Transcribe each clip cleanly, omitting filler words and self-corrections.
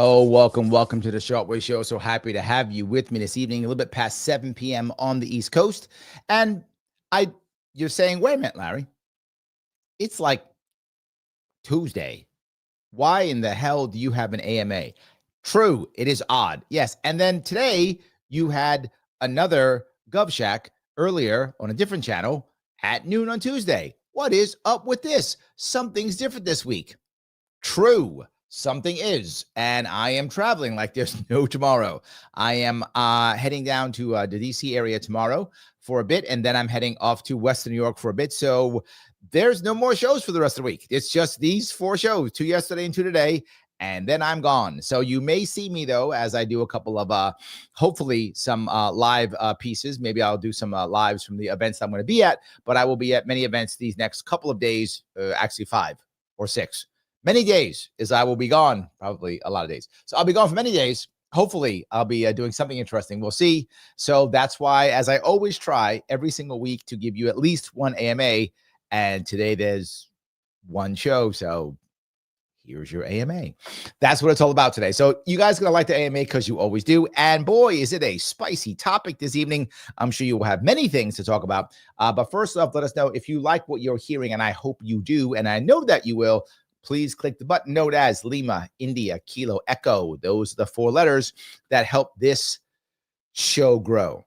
Oh, welcome to the Sharpe Show. So happy to have you with me this evening, a little bit past 7 p.m. on the East Coast. And you're saying, wait a minute, Larry, it's like Tuesday. Why in the hell do you have an AMA? True, it is odd. Yes. And then today you had another GovShack earlier on a different channel at noon on Tuesday. What is up with this? Something's different this week. True. Something is, and I am traveling like there's no tomorrow. I am heading down to the DC area tomorrow for a bit, and then I'm heading off to Western New York for a bit. So there's no more shows for the rest of the week. It's just these 4 shows, 2 yesterday and 2 today, and then I'm gone. So you may see me, though, as I do a couple of, hopefully, some live pieces. Maybe I'll do some lives from the events I'm going to be at, but I will be at many events these next couple of days, actually 5 or 6. Many days as I will be gone, probably a lot of days. So I'll be gone for many days. Hopefully, I'll be doing something interesting. We'll see. So that's why, as I always try every single week to give you at least one AMA. And today there's one show. So here's your AMA. That's what it's all about today. So you guys are going to like the AMA because you always do. And boy, is it a spicy topic this evening. I'm sure you will have many things to talk about. But first off, let us know if you like what you're hearing. And I hope you do. And I know that you will. Please click the button known as Lima, India, Kilo, Echo. Those are the 4 letters that help this show grow.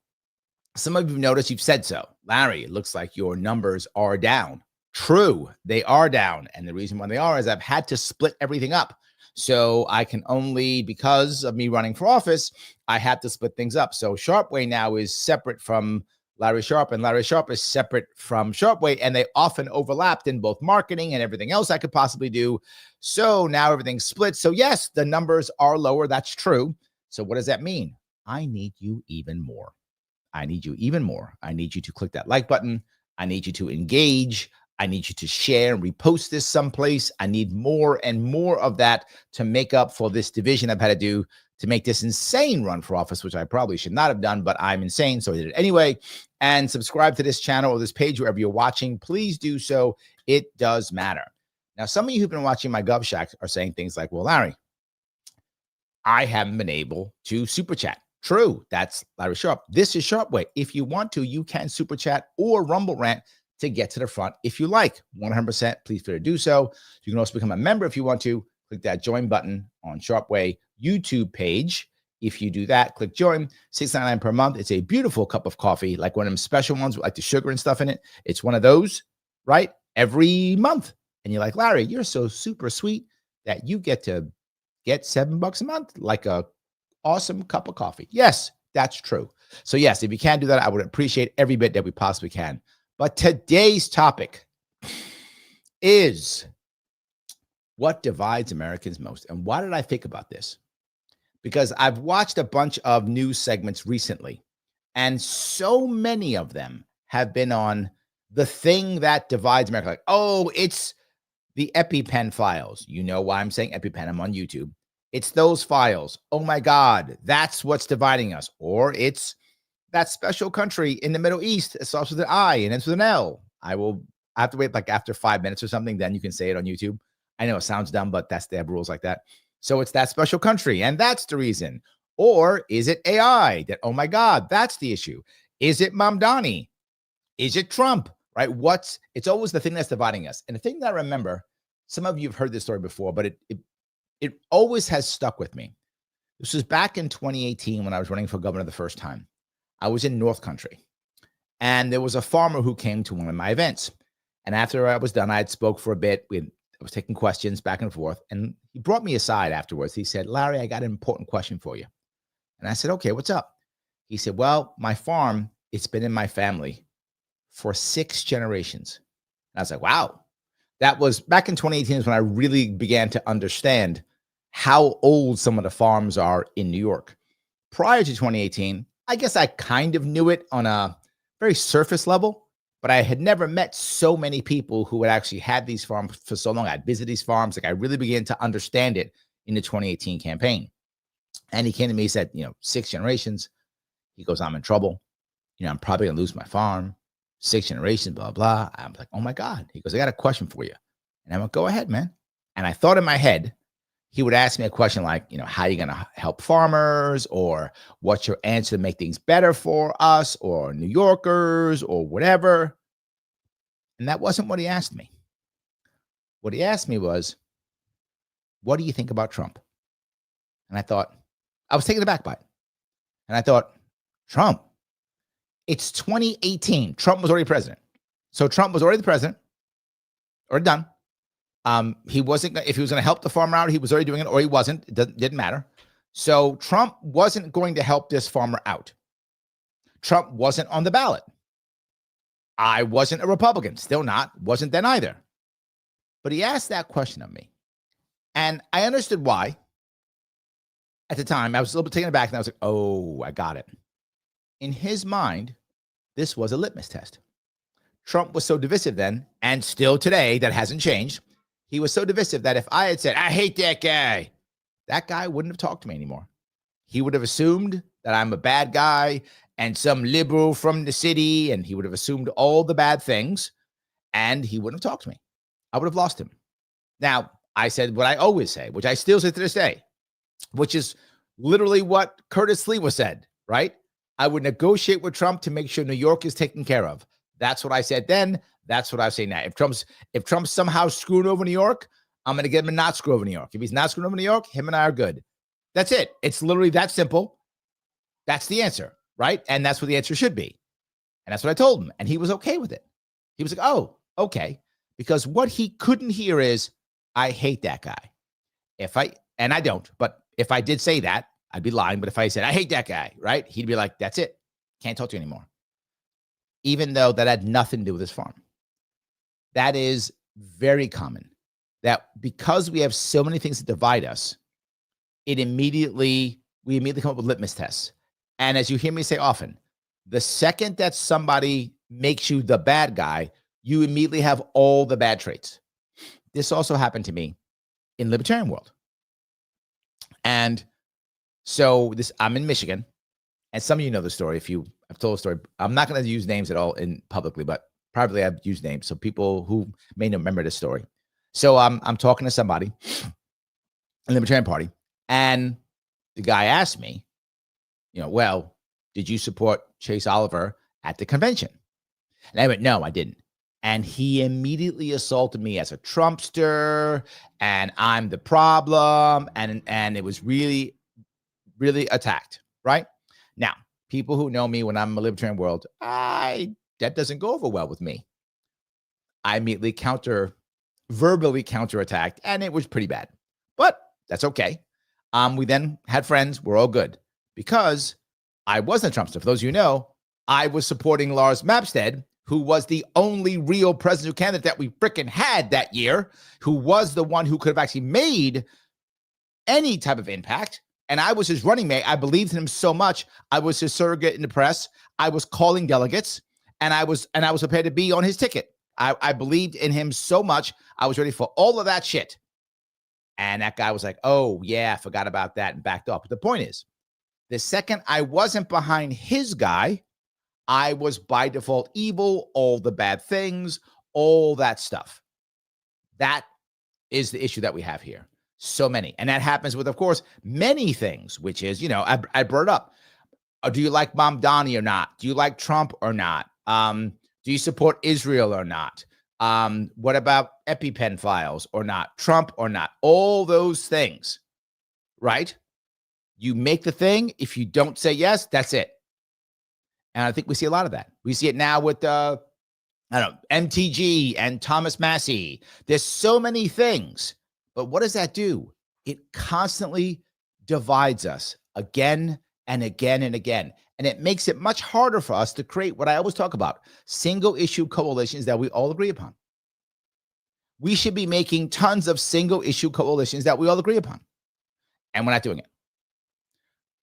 Some of you noticed you've said so. Larry, it looks like your numbers are down. True, they are down. And the reason why they are is I've had to split everything up. So I can only, because of me running for office, I had to split things up. So Sharpe now is separate from Larry Sharpe, and Larry Sharpe is separate from Sharpe, and they often overlapped in both marketing and everything else I could possibly do. So now everything's split. So yes, the numbers are lower. That's true. So what does that mean? I need you even more. I need you even more. I need you to click that like button. I need you to engage. I need you to share and repost this someplace. I need more and more of that to make up for this division I've had to do to make this insane run for office, which I probably should not have done, but I'm insane, so I did it anyway. And subscribe to this channel or this page wherever you're watching. Please do so. It does matter. Now, some of you who've been watching my GovShack are saying things like, well, Larry, I haven't been able to super chat. True, that's Larry Sharpe. This is Sharpe. If you want to, you can super chat or rumble rant to get to the front if you like. 100%, please feel free to do so. You can also become a member if you want to. Click that join button on Sharpe YouTube page. If you do that, click join. $6.99 per month. It's a beautiful cup of coffee, like one of them special ones with like the sugar and stuff in it. It's one of those, right? Every month. And you're like, Larry, you're so super sweet that you get to get $7 a month, like a awesome cup of coffee. Yes, that's true. So yes, if you can do that, I would appreciate every bit that we possibly can. But today's topic is what divides Americans most. And why did I think about this? Because I've watched a bunch of news segments recently, and so many of them have been on the thing that divides America. Like, oh, it's the EpiPen files. You know why I'm saying EpiPen? I'm on YouTube. It's those files. Oh my God, that's what's dividing us. Or it's that special country in the Middle East. It starts with an I and ends with an L. I have to wait like after 5 minutes or something. Then you can say it on YouTube. I know it sounds dumb, but they have rules like that. So it's that special country, and that's the reason. Or is it AI that, oh my God, that's the issue? Is it Mamdani? Is it Trump? Right? It's always the thing that's dividing us. And the thing that I remember, some of you have heard this story before, but it always has stuck with me. This was back in 2018 when I was running for governor the first time. I was in North Country, and there was a farmer who came to one of my events. And after I was done, I had spoke for a bit. I was taking questions back and forth, and he brought me aside afterwards. He said, Larry, I got an important question for you. And I said, okay, what's up? He said, well, my farm, it's been in my family for 6 generations. And I was like, wow. That was back in 2018 is when I really began to understand how old some of the farms are in New York. Prior to 2018, I guess I kind of knew it on a very surface level, but I had never met so many people who had actually had these farms for so long. I'd visited these farms. Like I really began to understand it in the 2018 campaign. And he came to me, he said, 6 generations. He goes, I'm in trouble. I'm probably gonna lose my farm. 6 generations, blah, blah. I'm like, oh my God. He goes, I got a question for you. And I went, go ahead, man. And I thought in my head, he would ask me a question like, how are you going to help farmers, or what's your answer to make things better for us or New Yorkers or whatever. And that wasn't what he asked me. What he asked me was, what do you think about Trump? And I thought, I was taken aback by it. And I thought, Trump? It's 2018. Trump was already president. So Trump was already the president, already done. He wasn't, if he was going to help the farmer out, he was already doing it, or he wasn't. It didn't matter. So Trump wasn't going to help this farmer out. Trump wasn't on the ballot. I wasn't a Republican, still not, wasn't then either. But he asked that question of me. And I understood why. At the time, I was a little bit taken aback, and I was like, oh, I got it. In his mind, this was a litmus test. Trump was so divisive then, and still today, that hasn't changed. He was so divisive that if I had said, I hate that guy wouldn't have talked to me anymore. He would have assumed that I'm a bad guy and some liberal from the city, and he would have assumed all the bad things, and he wouldn't have talked to me. I would have lost him. Now, I said what I always say, which I still say to this day, which is literally what Curtis Lee was said, right? I would negotiate with Trump to make sure New York is taken care of. That's what I said then. That's what I say now. If Trump's somehow screwing over New York, I'm going to get him to not screw over New York. If he's not screwing over New York, him and I are good. That's it. It's literally that simple. That's the answer, right? And that's what the answer should be. And that's what I told him. And he was okay with it. He was like, oh, okay. Because what he couldn't hear is, I hate that guy. And I don't, but if I did say that, I'd be lying. But if I said, I hate that guy, right? He'd be like, that's it. Can't talk to you anymore. Even though that had nothing to do with his farm. That is very common. That because we have so many things that divide us, we immediately come up with litmus tests. And as you hear me say often, the second that somebody makes you the bad guy, you immediately have all the bad traits. This also happened to me in libertarian world. And so I'm in Michigan, and some of you know the story. I've told the story. I'm not going to use names at all in publicly, but privately I've used names. So people who may not remember this story. So I'm talking to somebody in the Libertarian Party, and the guy asked me, well, did you support Chase Oliver at the convention? And I went, no, I didn't. And he immediately assaulted me as a Trumpster, and I'm the problem, and it was really, really attacked, right? Now, people who know me when I'm in the libertarian world, that doesn't go over well with me. I immediately verbally counterattacked, and it was pretty bad. But that's okay. We then had friends. We're all good. Because I wasn't a Trumpster. For those of you who know, I was supporting Lars Mapstead, who was the only real presidential candidate that we freaking had that year, who was the one who could have actually made any type of impact. And I was his running mate. I believed in him so much. I was his surrogate in the press. I was calling delegates, and I was prepared to be on his ticket. I believed in him so much. I was ready for all of that shit. And that guy was like, oh, yeah, I forgot about that, and backed off. But the point is, the second I wasn't behind his guy, I was by default evil, all the bad things, all that stuff. That is the issue that we have here. So many. And that happens with, of course, many things, which is, I brought it up. Do you like Mom Donnie or not? Do you like Trump or not? Do you support Israel or not? What about EpiPen files or not? Trump or not? All those things, right? You make the thing. If you don't say yes, that's it. And I think we see a lot of that. We see it now with, MTG and Thomas Massey. There's so many things. But what does that do? It constantly divides us again and again and again. And it makes it much harder for us to create what I always talk about, single issue coalitions that we all agree upon. We should be making tons of single issue coalitions that we all agree upon. And we're not doing it.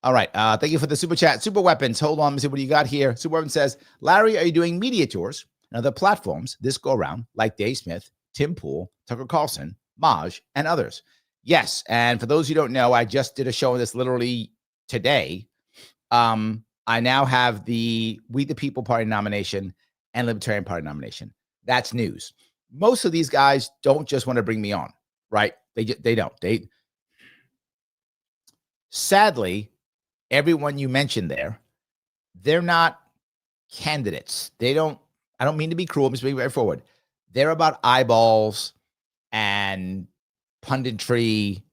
All right. Thank you for the super chat. Super Weapons. Hold on. Let me see what you got here. Super Weapons says, Larry, are you doing media tours and other platforms this go around like Dave Smith, Tim Pool, Tucker Carlson, Maj, and others? Yes. And for those who don't know, I just did a show on this literally today. I now have the We the People Party nomination and Libertarian Party nomination. That's news. Most of these guys don't just want to bring me on, right? They don't. Sadly, everyone you mentioned there, they're not candidates. I don't mean to be cruel, I'm just being very forward. They're about eyeballs and punditry.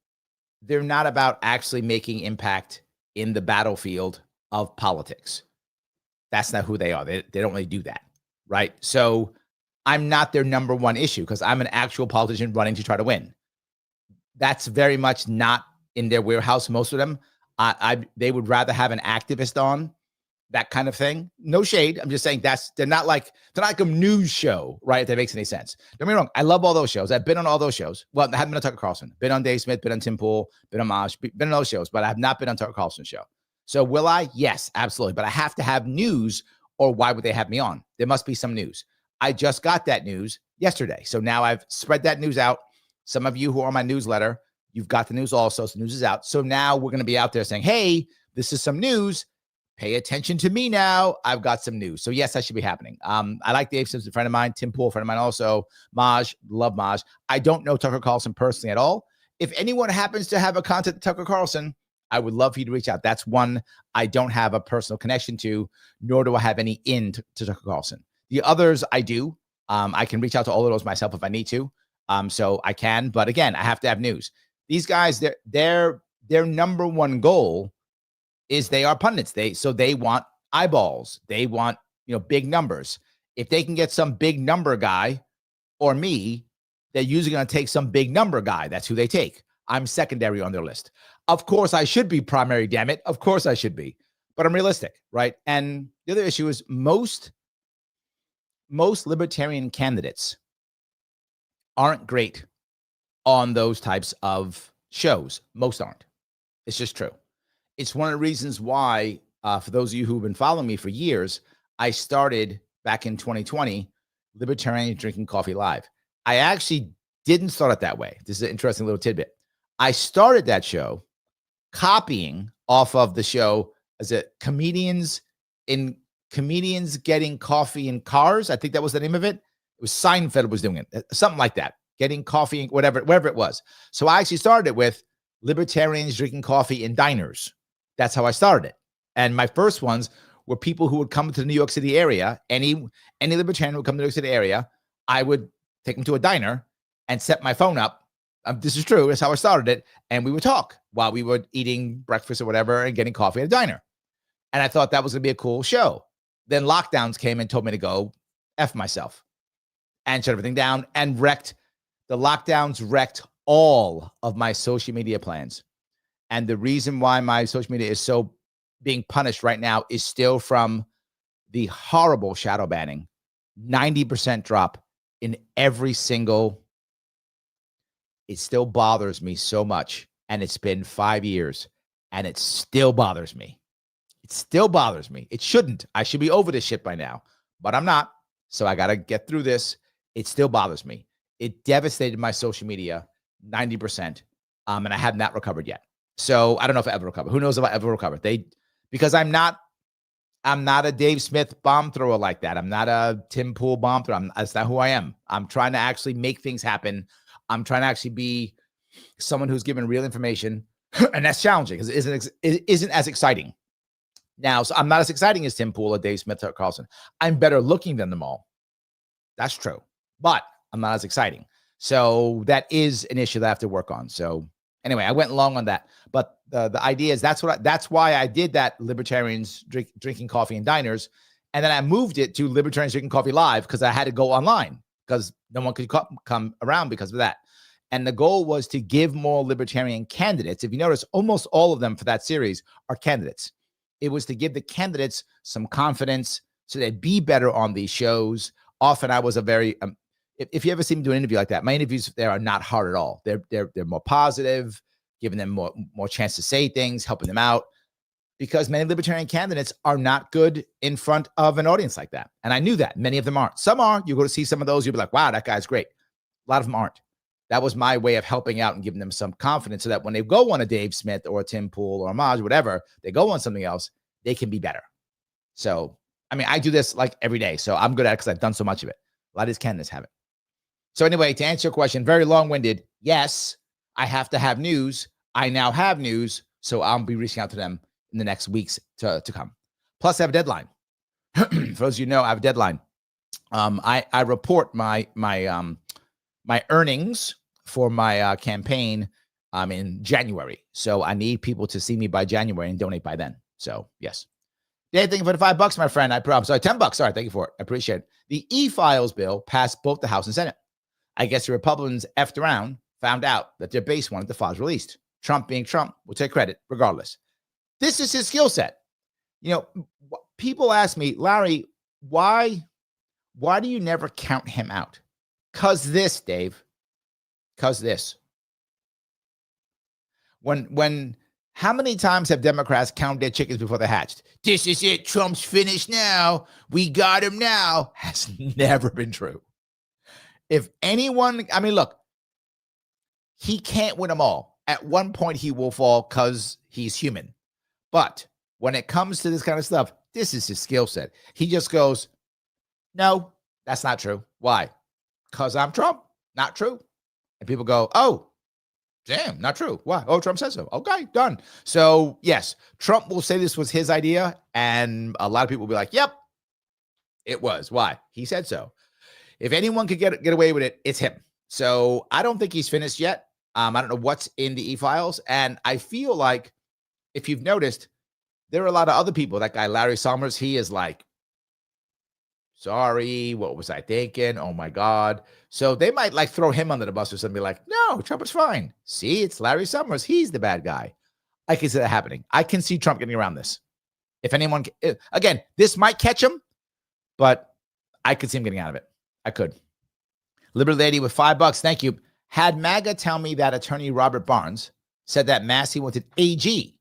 They're not about actually making impact in the battlefield of politics. That's not who they are. They don't really do that, right? So I'm not their number one issue because I'm an actual politician running to try to win. That's very much not in their warehouse, most of them. They would rather have an activist on, that kind of thing. No shade. I'm just saying they're not like a news show, right? If that makes any sense. Don't get me wrong. I love all those shows. I've been on all those shows. Well, I haven't been on Tucker Carlson. Been on Dave Smith, been on Tim Pool, been on Maj, been on those shows, but I have not been on Tucker Carlson's show. So will I? Yes, absolutely. But I have to have news, or why would they have me on? There must be some news. I just got that news yesterday. So now I've spread that news out. Some of you who are on my newsletter, you've got the news also. So the news is out. So now we're going to be out there saying, hey, this is some news. Pay attention to me now. I've got some news. So yes, that should be happening. I like Dave Simpson, a friend of mine. Tim Pool, a friend of mine also. Maj, love Maj. I don't know Tucker Carlson personally at all. If anyone happens to have a contact with Tucker Carlson, I would love for you to reach out. That's one I don't have a personal connection to, nor do I have any to Tucker Carlson. The others I do. I can reach out to all of those myself if I need to. So I can, but again, I have to have news. These guys, their number one goal is they are pundits. They want eyeballs. They want, big numbers. If they can get some big number guy or me, they're usually going to take some big number guy. That's who they take. I'm secondary on their list. Of course, I should be primary, damn it. Of course I should be. But I'm realistic, right? And the other issue is most libertarian candidates aren't great on those types of shows. Most aren't. It's just true. It's one of the reasons why, for those of you who've been following me for years, I started back in 2020, Libertarian Drinking Coffee Live. I actually didn't start it that way. This is an interesting little tidbit. I started that show copying off of the show as a comedians getting coffee in cars. I think that was the name of it. It was Seinfeld was doing it, something like that. Getting coffee, wherever it was. So I actually started it with libertarians drinking coffee in diners. That's how I started it. And my first ones were people who would come to the New York City area. Any libertarian would come to the New York City area. I would take them to a diner and set my phone up. This is true. That's how I started it. And we would talk while we were eating breakfast or whatever and getting coffee at a diner. And I thought that was going to be a cool show. Then lockdowns came and told me to go F myself and shut everything down and wrecked. The lockdowns wrecked all of my social media plans. And the reason why my social media is so being punished right now is still from the horrible shadow banning. 90% drop in every single. It still bothers me so much. And it's been 5 years and it still bothers me. It still bothers me. It shouldn't. I should be over this shit by now, but I'm not. So I got to get through this. It still bothers me. It devastated my social media 90%. And I have not recovered yet. So I don't know if I ever recover. Who knows if I ever recover? Because I'm not a Dave Smith bomb thrower like that. I'm not a Tim Pool bomb thrower. That's not who I am. I'm trying to actually make things happen. I'm trying to actually be someone who's given real information. And that's challenging because it isn't as exciting. Now, so I'm not as exciting as Tim Pool or Dave Smith or Carlson. I'm better looking than them all. That's true. But I'm not as exciting. So that is an issue that I have to work on. So anyway, I went long on that. But the idea is that's why I did that libertarians drinking coffee in diners. And then I moved it to Libertarians Drinking Coffee Live because I had to go online because no one could come around because of that. And the goal was to give more libertarian candidates. If you notice, almost all of them for that series are candidates. It was to give the candidates some confidence so they'd be better on these shows. Often I was a very, if you ever see me do an interview like that, my interviews there are not hard at all. They're more positive, giving them more chance to say things, helping them out. Because many libertarian candidates are not good in front of an audience like that. And I knew that. Many of them aren't. Some are. You go to see some of those, you'll be like, wow, that guy's great. A lot of them aren't. That was my way of helping out and giving them some confidence so that when they go on a Dave Smith or a Tim Pool or a Maj, whatever, they go on something else, they can be better. So, I mean, I do this like every day. So I'm good at it because I've done so much of it. A lot of these candidates have it. So anyway, to answer your question, very long-winded, yes, I have to have news. I now have news. So I'll be reaching out to them in the next weeks to come. Plus, I have a deadline. For those of you who know, I have a deadline. I report my earnings for my campaign in January. So I need people to see me by January and donate by then. So yes. Dave, thank you for the $5, my friend. I'm sorry, $10. Sorry, thank you for it. I appreciate it. The e-files bill passed both the House and Senate. I guess the Republicans effed around, found out that their base wanted the files released. Trump being Trump will take credit regardless. This is his skill set. You know, people ask me, Larry, why do you never count him out? 'Cause this, Dave. 'Cause this. When how many times have Democrats counted their chickens before they hatched? This is it. Trump's finished now. We got him now. Has never been true. If anyone, I mean, look, he can't win them all. At one point, he will fall because he's human. But when it comes to this kind of stuff, this is his skill set. He just goes, no, that's not true. Why? Because I'm Trump. Not true. And people go, oh, damn, not true. Why? Oh, Trump says so. Okay, done. So, yes, Trump will say this was his idea, and a lot of people will be like, yep, it was. Why? He said so. If anyone could get away with it, it's him. So I don't think he's finished yet. I don't know what's in the e-files, and I feel like if you've noticed, there are a lot of other people. That guy, Larry Summers, he is like, sorry, what was I thinking? Oh, my God. So they might like throw him under the bus or something like, no, Trump is fine. See, it's Larry Summers. He's the bad guy. I can see that happening. I can see Trump getting around this. If anyone, again, this might catch him, but I could see him getting out of it. I could. Liberty Lady with $5. Thank you. Had MAGA tell me that attorney Robert Barnes said that Massey wanted AG.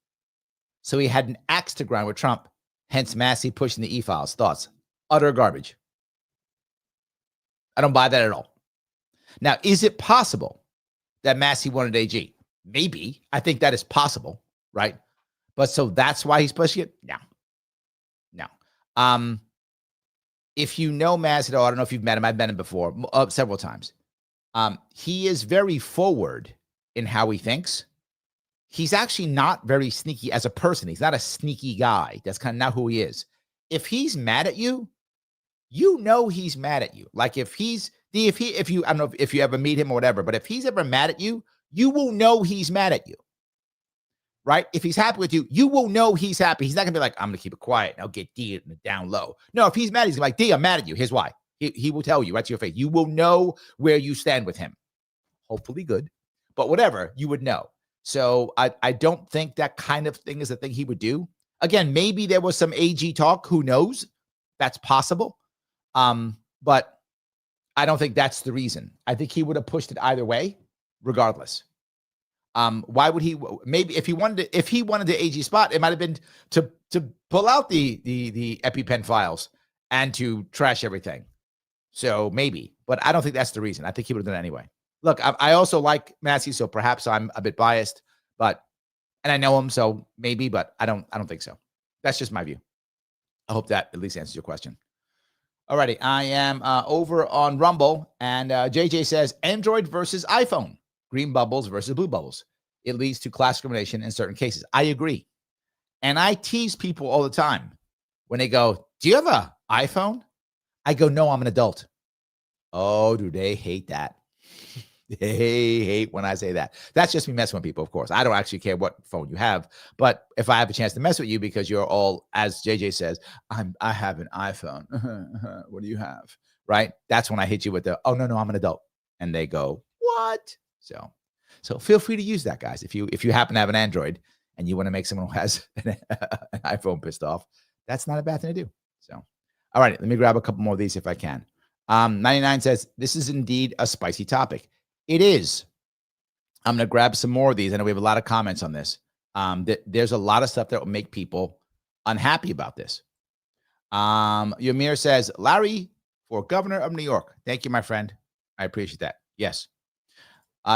So he had an axe to grind with Trump. Hence Massey pushing the e-files. Thoughts? Utter garbage. I don't buy that at all. Now, is it possible that Massey wanted AG? Maybe. I think that is possible, right? But so that's why he's pushing it? No. If you know Massey, I don't know if you've met him. I've met him before several times. He is very forward in how he thinks. He's actually not very sneaky as a person. He's not a sneaky guy. That's kind of not who he is. If he's mad at you, you know he's mad at you. Like if you I don't know if you ever meet him or whatever, but if he's ever mad at you, you will know he's mad at you. Right? If he's happy with you, you will know he's happy. He's not gonna be like, I'm gonna keep it quiet and I'll get D down low. No, if he's mad, he's gonna be like, D, I'm mad at you. Here's why. He will tell you right to your face. You will know where you stand with him. Hopefully good, but whatever, you would know. So I don't think that kind of thing is the thing he would do. Again, maybe there was some AG talk. Who knows? That's possible. But I don't think that's the reason. I think he would have pushed it either way, regardless. Why would he? Maybe if he wanted the AG spot, it might have been to pull out the EpiPen files and to trash everything. So maybe, but I don't think that's the reason. I think he would have done it anyway. Look, I also like Massey, so perhaps I'm a bit biased, and I know him, so maybe, but I don't think so. That's just my view. I hope that at least answers your question. Alrighty, I am over on Rumble, and JJ says Android versus iPhone, green bubbles versus blue bubbles. It leads to class discrimination in certain cases. I agree, and I tease people all the time when they go, "Do you have an iPhone?" I go, "No, I'm an adult." Oh, do they hate that? They hate when I say that. That's just me messing with people, of course. I don't actually care what phone you have. But if I have a chance to mess with you because you're all, as JJ says, I have an iPhone. What do you have? Right? That's when I hit you with the, oh, no, I'm an adult. And they go, what? So feel free to use that, guys. If you happen to have an Android and you want to make someone who has an iPhone pissed off, that's not a bad thing to do. So, all right, let me grab a couple more of these if I can. 99 says, this is indeed a spicy topic. It is. I'm going to grab some more of these. I know we have a lot of comments on this. There's a lot of stuff that will make people unhappy about this. Ymir says, Larry for governor of New York. Thank you, my friend. I appreciate that. Yes.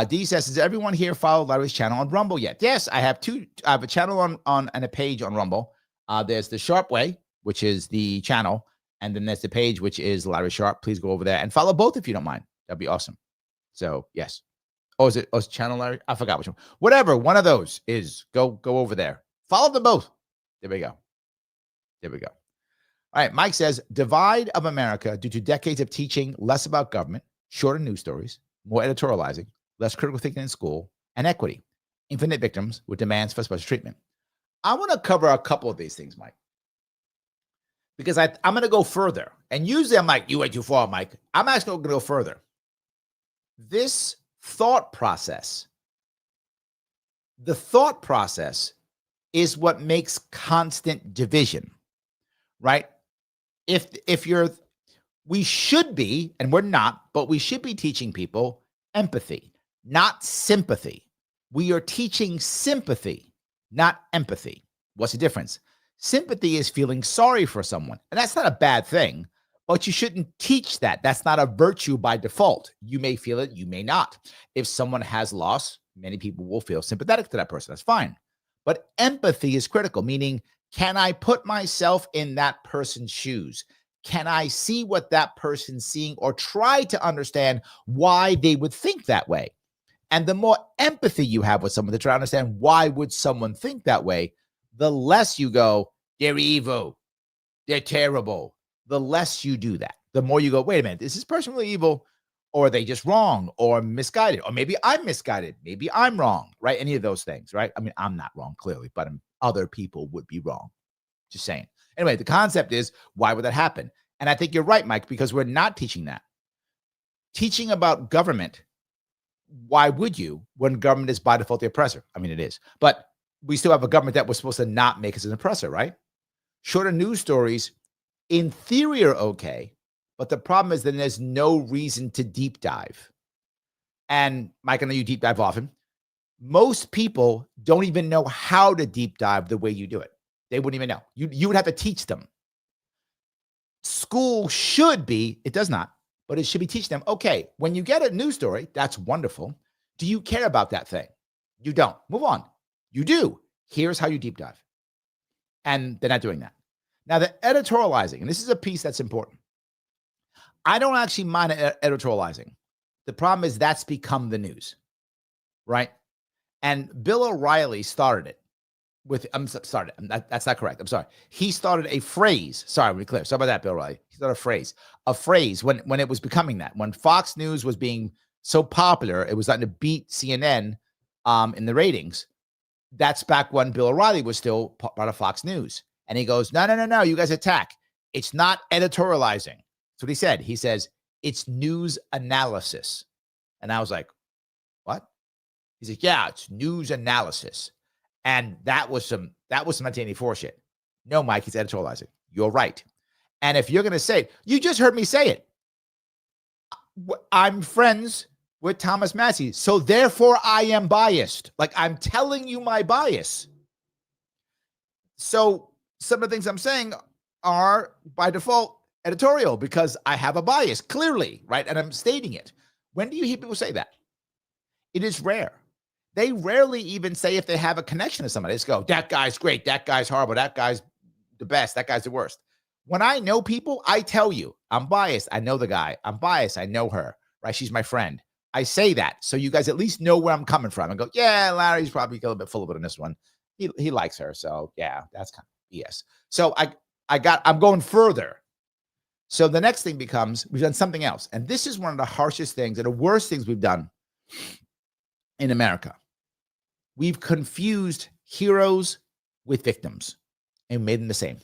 D says, does everyone here follow Larry's channel on Rumble yet? Yes, I have two. I have a channel on and a page on Rumble. There's the Sharpe Way, which is the channel. And then there's the page, which is Larry Sharpe. Please go over there and follow both if you don't mind. That'd be awesome. So, yes. Oh, is it Channel Larry? I forgot which one. Whatever one of those is, go over there. Follow them both. There we go. There we go. All right, Mike says, divide of America due to decades of teaching less about government, shorter news stories, more editorializing, less critical thinking in school, and equity. Infinite victims with demands for special treatment. I want to cover a couple of these things, Mike, because I'm going to go further. And usually I'm like, you went too far, Mike. I'm actually going to go further. This thought process, the thought process is what makes constant division, right? We should be, and we're not, but we should be teaching people empathy, not sympathy. We are teaching sympathy, not empathy. What's the difference? Sympathy is feeling sorry for someone, and that's not a bad thing, but you shouldn't teach that. That's not a virtue by default. You may feel it, you may not. If someone has loss, many people will feel sympathetic to that person. That's fine. But empathy is critical, meaning, can I put myself in that person's shoes? Can I see what that person's seeing or try to understand why they would think that way? And the more empathy you have with someone to try to understand why would someone think that way, the less you go, they're evil, they're terrible. The less you do that, the more you go, wait a minute, is this person really evil? Or are they just wrong or misguided? Or maybe I'm misguided. Maybe I'm wrong, right? Any of those things, right? I mean, I'm not wrong, clearly, but other people would be wrong. Just saying. Anyway, the concept is, why would that happen? And I think you're right, Mike, because we're not teaching that. Teaching about government, why would you, when government is by default the oppressor? I mean, it is. But we still have a government that was supposed to not make us an oppressor, right? Shorter news stories, in theory, are okay. But the problem is then there's no reason to deep dive. And Mike, I know you deep dive often. Most people don't even know how to deep dive the way you do it. They wouldn't even know. You would have to teach them. School should be, it does not, but it should be teaching them, okay, when you get a news story, that's wonderful. Do you care about that thing? You don't. Move on. You do. Here's how you deep dive. And they're not doing that. Now, the editorializing, and this is a piece that's important. I don't actually mind editorializing. The problem is that's become the news, right? And Bill O'Reilly started it with, that's not correct. I'm sorry. He started a phrase. Sorry, to be clear. Sorry about that, Bill O'Reilly. He started a phrase when it was becoming that. When Fox News was being so popular, it was starting to beat CNN in the ratings. That's back when Bill O'Reilly was still part of Fox News. And he goes, no, you guys attack. It's not editorializing. That's what he said. He says, it's news analysis. And I was like, what? He's like, yeah, it's news analysis. And that was some 1984 shit. No, Mike, he's editorializing. You're right. And if you're going to say it, you just heard me say it. I'm friends with Thomas Massie, so therefore I am biased. Like, I'm telling you my bias. So some of the things I'm saying are by default editorial because I have a bias, clearly, right? And I'm stating it. When do you hear people say that? It is rare. They rarely even say if they have a connection to somebody. They just go, that guy's great, that guy's horrible, that guy's the best, that guy's the worst. When I know people, I tell you, I'm biased. I know the guy. I'm biased. I know her, right? She's my friend. I say that so you guys at least know where I'm coming from and go, yeah, Larry's probably a little bit full of it in this one. He likes her. So yeah, that's kind of BS. So I'm going further. So the next thing becomes, we've done something else. And this is one of the harshest things and the worst things we've done in America. We've confused heroes with victims and made them the same.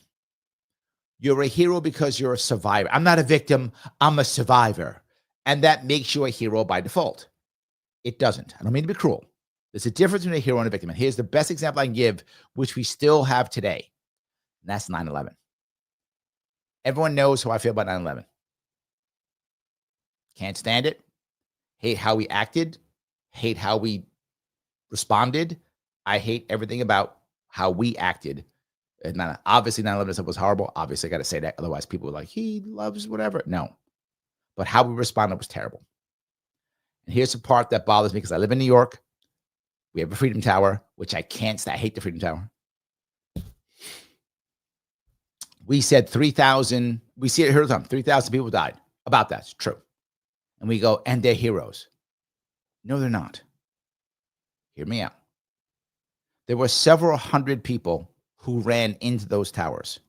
You're a hero because you're a survivor. I'm not a victim. I'm a survivor. And that makes you a hero by default. It doesn't. I don't mean to be cruel. There's a difference between a hero and a victim. And here's the best example I can give, which we still have today. And that's 9/11. Everyone knows how I feel about 9/11. Can't stand it. Hate how we acted. Hate how we responded. I hate everything about how we acted. And obviously 9/11 was horrible. Obviously, I got to say that. Otherwise, people are like, he loves whatever. No. But how we responded was terrible. And here's the part that bothers me because I live in New York. We have a Freedom Tower, which I can't stand. I hate the Freedom Tower. We said 3,000. We see it here all the time. 3,000 people died. About that. It's true. And we go, and they're heroes. No, they're not. Hear me out. There were several hundred people who ran into those towers.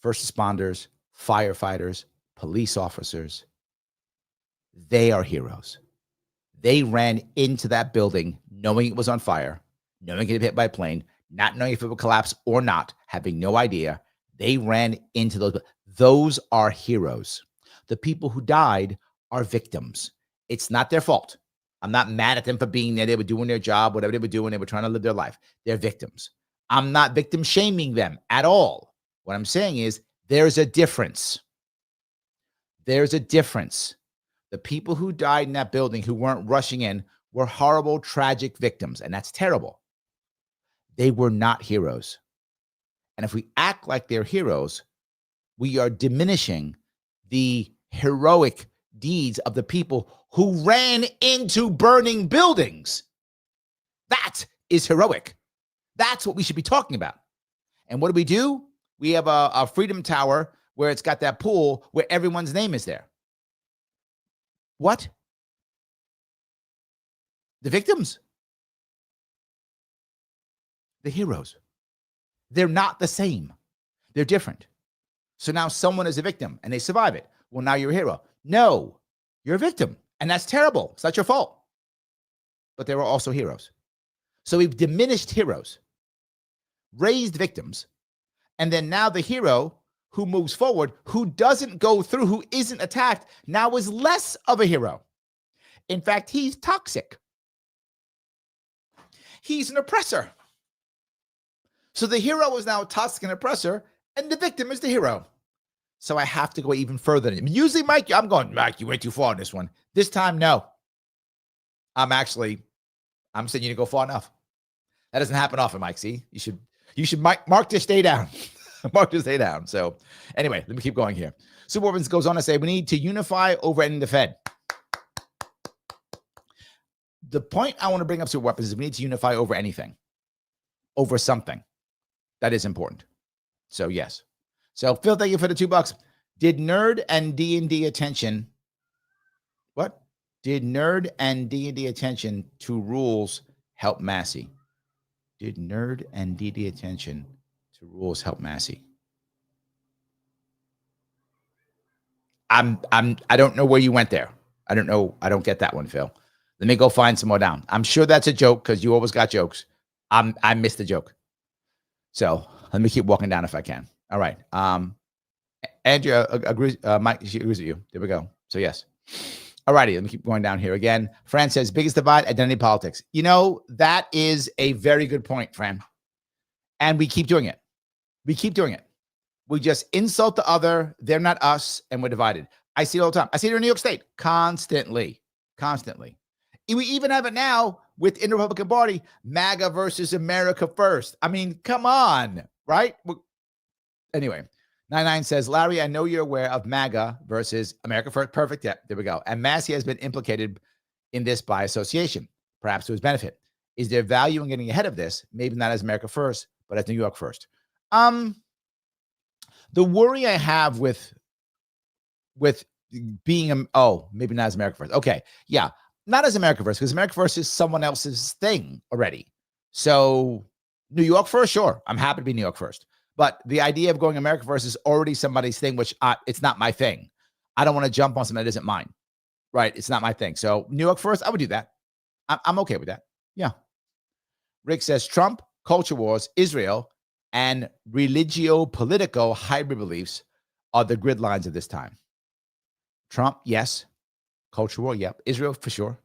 First responders, firefighters, police officers. They are heroes. They ran into that building knowing it was on fire, knowing it had been hit by a plane, not knowing if it would collapse or not, having no idea. They ran into those. Those are heroes. The people who died are victims. It's not their fault. I'm not mad at them for being there. They were doing their job, whatever they were doing. They were trying to live their life. They're victims. I'm not victim shaming them at all. What I'm saying is there's a difference. There's a difference. The people who died in that building who weren't rushing in were horrible, tragic victims, and that's terrible. They were not heroes. And if we act like they're heroes, we are diminishing the heroic deeds of the people who ran into burning buildings. That is heroic. That's what we should be talking about. And what do? We have a Freedom Tower where it's got that pool where everyone's name is there. What? The victims? The heroes. They're not the same. They're different. So now someone is a victim and they survive it. Well, now you're a hero. No, you're a victim. And that's terrible. It's not your fault. But they were also heroes. So we've diminished heroes, raised victims, and then now the hero who moves forward, who doesn't go through, who isn't attacked, now is less of a hero. In fact, he's toxic. He's an oppressor. So the hero is now a toxic and oppressor, and the victim is the hero. So I have to go even further than him. Usually, Mike, Mike, you went too far on this one. This time, no. I'm saying you didn't go far enough. That doesn't happen often, Mike. See, you should mark this day down. Mark this day down. So anyway, let me keep going here. Superweapons goes on to say, we need to unify over ending the Fed. The point I want to bring up superweapons is we need to unify over anything, over something. That is important. So yes. So Phil, thank you for the $2. Did nerd and D&D attention? What? Did nerd and D&D attention to rules help Massey? Did nerd and D&D attention to rules help Massey? I don't know where you went there. I don't know. I don't get that one, Phil. Let me go find some more down. I'm sure that's a joke because you always got jokes. I missed the joke. So let me keep walking down if I can. All right. Andrea agrees. Mike, she agrees with you. There we go. So yes. All righty. Let me keep going down here again. Fran says, biggest divide, identity politics. You know, that is a very good point, Fran. And we keep doing it. We keep doing it. We just insult the other. They're not us. And we're divided. I see it all the time. I see it in New York State constantly. We even have it now within the Republican Party, MAGA versus America First. I mean, come on, right? Anyway, 99 says, Larry, I know you're aware of MAGA versus America First. Perfect. Yeah, there we go. And Massey has been implicated in this by association, perhaps to his benefit. Is there value in getting ahead of this? Maybe not as America First, but as New York First. The worry I have with being, maybe not as America First. Okay. Yeah. Not as America First, because America First is someone else's thing already. So New York First, sure. I'm happy to be New York First. But the idea of going America First is already somebody's thing, which it's not my thing. I don't want to jump on something that isn't mine. Right? It's not my thing. So New York First, I would do that. I'm okay with that. Yeah. Rick says Trump, culture wars, Israel, and religio-political hybrid beliefs are the grid lines of this time. Trump, yes. Culture war, yep. Israel, for sure.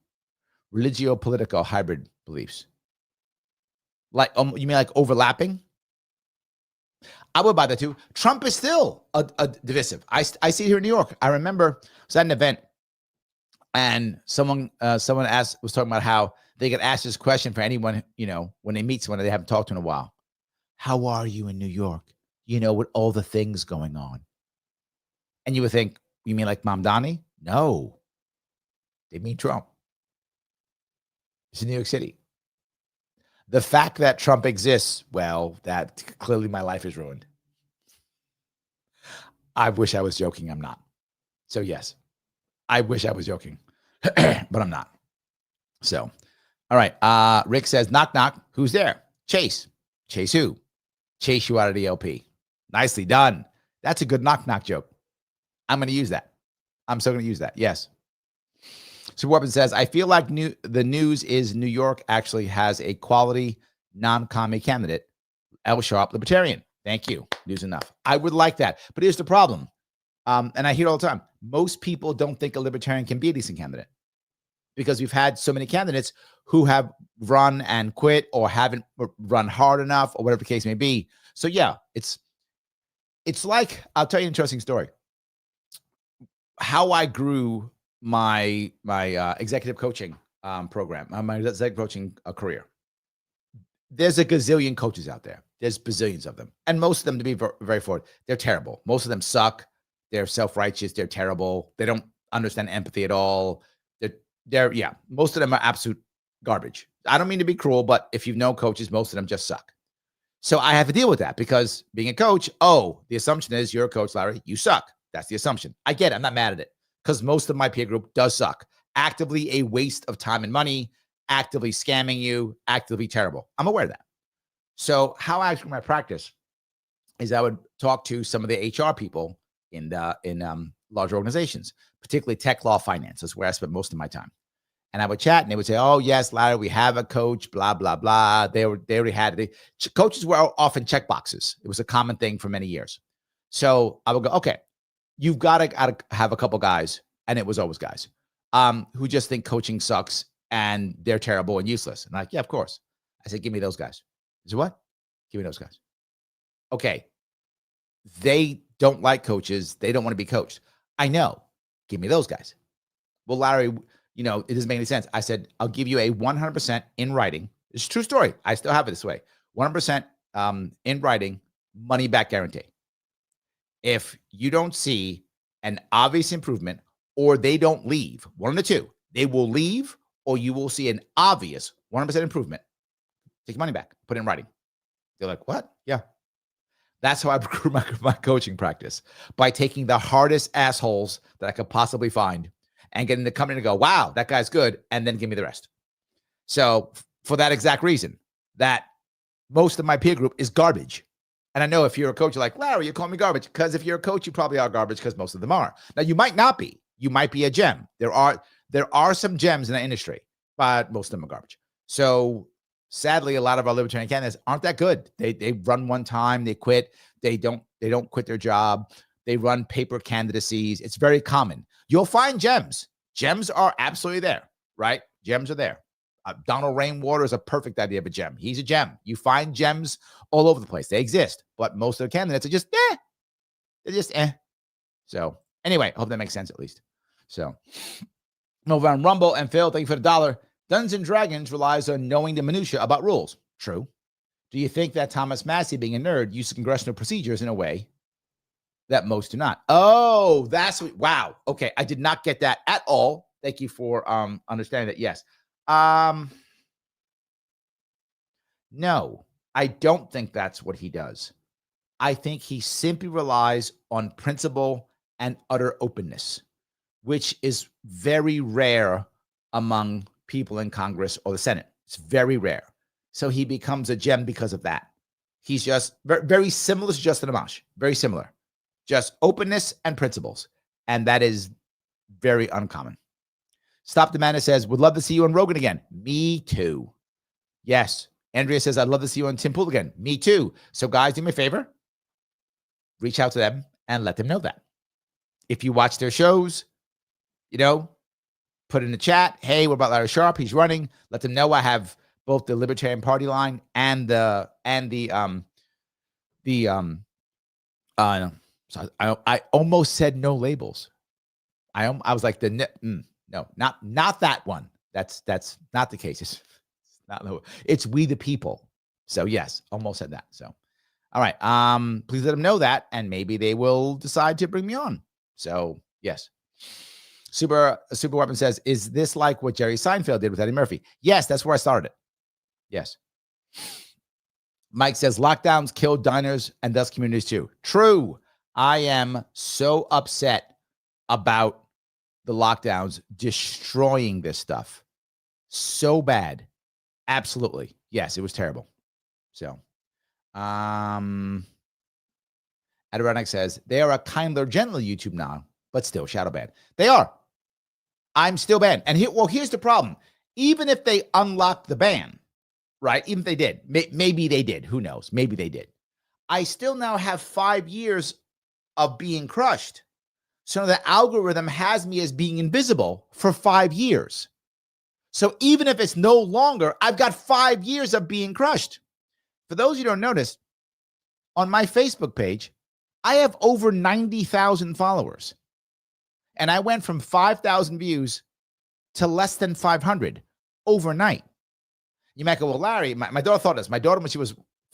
Religio-political hybrid beliefs. Like, you mean like overlapping? I would buy that too. Trump is still a divisive. I see it here in New York. I remember I was at an event and someone was talking about how they could ask this question for anyone, when they meet someone that they haven't talked to in a while. How are you in New York? With all the things going on. And you would think, you mean like Mamdani? No. They mean Trump. It's in New York City. The fact that Trump exists, well, that clearly my life is ruined. I wish I was joking. I'm not. So yes, I wish I was joking, but I'm not. So, all right. Rick says, knock, knock. Who's there? Chase. Chase who? Chase you out of the LP. Nicely done. That's a good knock, knock joke. I'm going to use that. I'm still going to use that. Yes. So Weapon says, I feel like the news is New York actually has a quality non-commie candidate, L. Sharpe, Libertarian. Thank you. News enough. I would like that. But here's the problem. And I hear it all the time. Most people don't think a Libertarian can be a decent candidate because we've had so many candidates who have run and quit or haven't run hard enough or whatever the case may be. So yeah, it's like, I'll tell you an interesting story. How I grew my executive coaching program, my executive coaching career. There's a gazillion coaches out there. There's bazillions of them. And most of them, to be very forward, they're terrible. Most of them suck. They're self-righteous. They're terrible. They don't understand empathy at all. Yeah, most of them are absolute garbage. I don't mean to be cruel, but if you've known coaches, most of them just suck. So I have to deal with that because being a coach, the assumption is you're a coach, Larry, you suck. That's the assumption. I get it. I'm not mad at it because most of my peer group does suck. Actively a waste of time and money, actively scamming you, actively terrible. I'm aware of that. So how I actually my practice is I would talk to some of the HR people in large organizations, particularly tech, law, finance. That's where I spent most of my time. And I would chat and they would say, oh, yes, Larry, we have a coach, blah, blah, blah. They already had it. Coaches were often check boxes. It was a common thing for many years. So I would go, okay, you've got to have a couple guys. And it was always guys who just think coaching sucks and they're terrible and useless. And I'm like, yeah, of course. I said, give me those guys. I said, what? Give me those guys. Okay. They don't like coaches. They don't want to be coached. I know. Give me those guys. Well, Larry, it doesn't make any sense. I said, I'll give you a 100% in writing. It's a true story. I still have it this way. 100% in writing, money back guarantee. If you don't see an obvious improvement or they don't leave, one of the two, they will leave or you will see an obvious 100% improvement. Take your money back, put it in writing. They're like, what? Yeah. That's how I grew my coaching practice, by taking the hardest assholes that I could possibly find and getting the company to go, wow, that guy's good, and then give me the rest. So for that exact reason, that most of my peer group is garbage. And I know if you're a coach, you're like, Larry, you call me garbage. Because if you're a coach, you probably are garbage because most of them are. Now, you might not be. You might be a gem. There are some gems in the industry, but most of them are garbage. So sadly, a lot of our libertarian candidates aren't that good. They run one time, they quit. They don't quit their job. They run paper candidacies. It's very common. You'll find gems. Gems are absolutely there, right? Gems are there. Donald Rainwater is a perfect idea of a gem. He's a gem. You find gems all over the place. They exist, but most of the candidates are just They're just So anyway, I hope that makes sense at least. So over on Rumble and Phil, thank you for the $1. Dungeons and Dragons relies on knowing the minutia about rules. True. Do you think that Thomas Massey, being a nerd, used congressional procedures in a way that most do not? Oh, wow. Okay, I did not get that at all. Thank you for understanding that. Yes. No, I don't think that's what he does. I think he simply relies on principle and utter openness, which is very rare among people in Congress or the Senate. It's very rare. So he becomes a gem because of that. He's just very similar to Justin Amash. Very similar. Just openness and principles. And that is very uncommon. Stop the Madness says, would love to see you on Rogan again. Me too. Yes. Andrea says, I'd love to see you on Tim Pool again. Me too. So guys, do me a favor. Reach out to them and let them know that. If you watch their shows, put in the chat, hey, what about Larry Sharpe? He's running. Let them know I have both the Libertarian Party line and so I almost said no labels. I was like no, not that one. That's not the case. It's not. It's we the people. So yes, almost said that. So all right. Please let them know that, and maybe they will decide to bring me on. So yes. Super Weapon says, is this like what Jerry Seinfeld did with Eddie Murphy? Yes, that's where I started. Yes. Mike says, lockdowns killed diners and thus communities too. True. I am so upset about the lockdowns destroying this stuff. So bad. Absolutely. Yes, it was terrible. So, Adirondack says, they are a kinder, gentler YouTube now, but still shadow banned. They are. I'm still banned. And here's the problem. Even if they unlocked the ban, right? Even if they did, maybe they did. Who knows? Maybe they did. I still now have 5 years of being crushed. So the algorithm has me as being invisible for 5 years. So even if it's no longer, I've got 5 years of being crushed. For those who don't notice, on my Facebook page, I have over 90,000 followers. And I went from 5,000 views to less than 500 overnight. You might go, well, Larry, my daughter thought this. My daughter,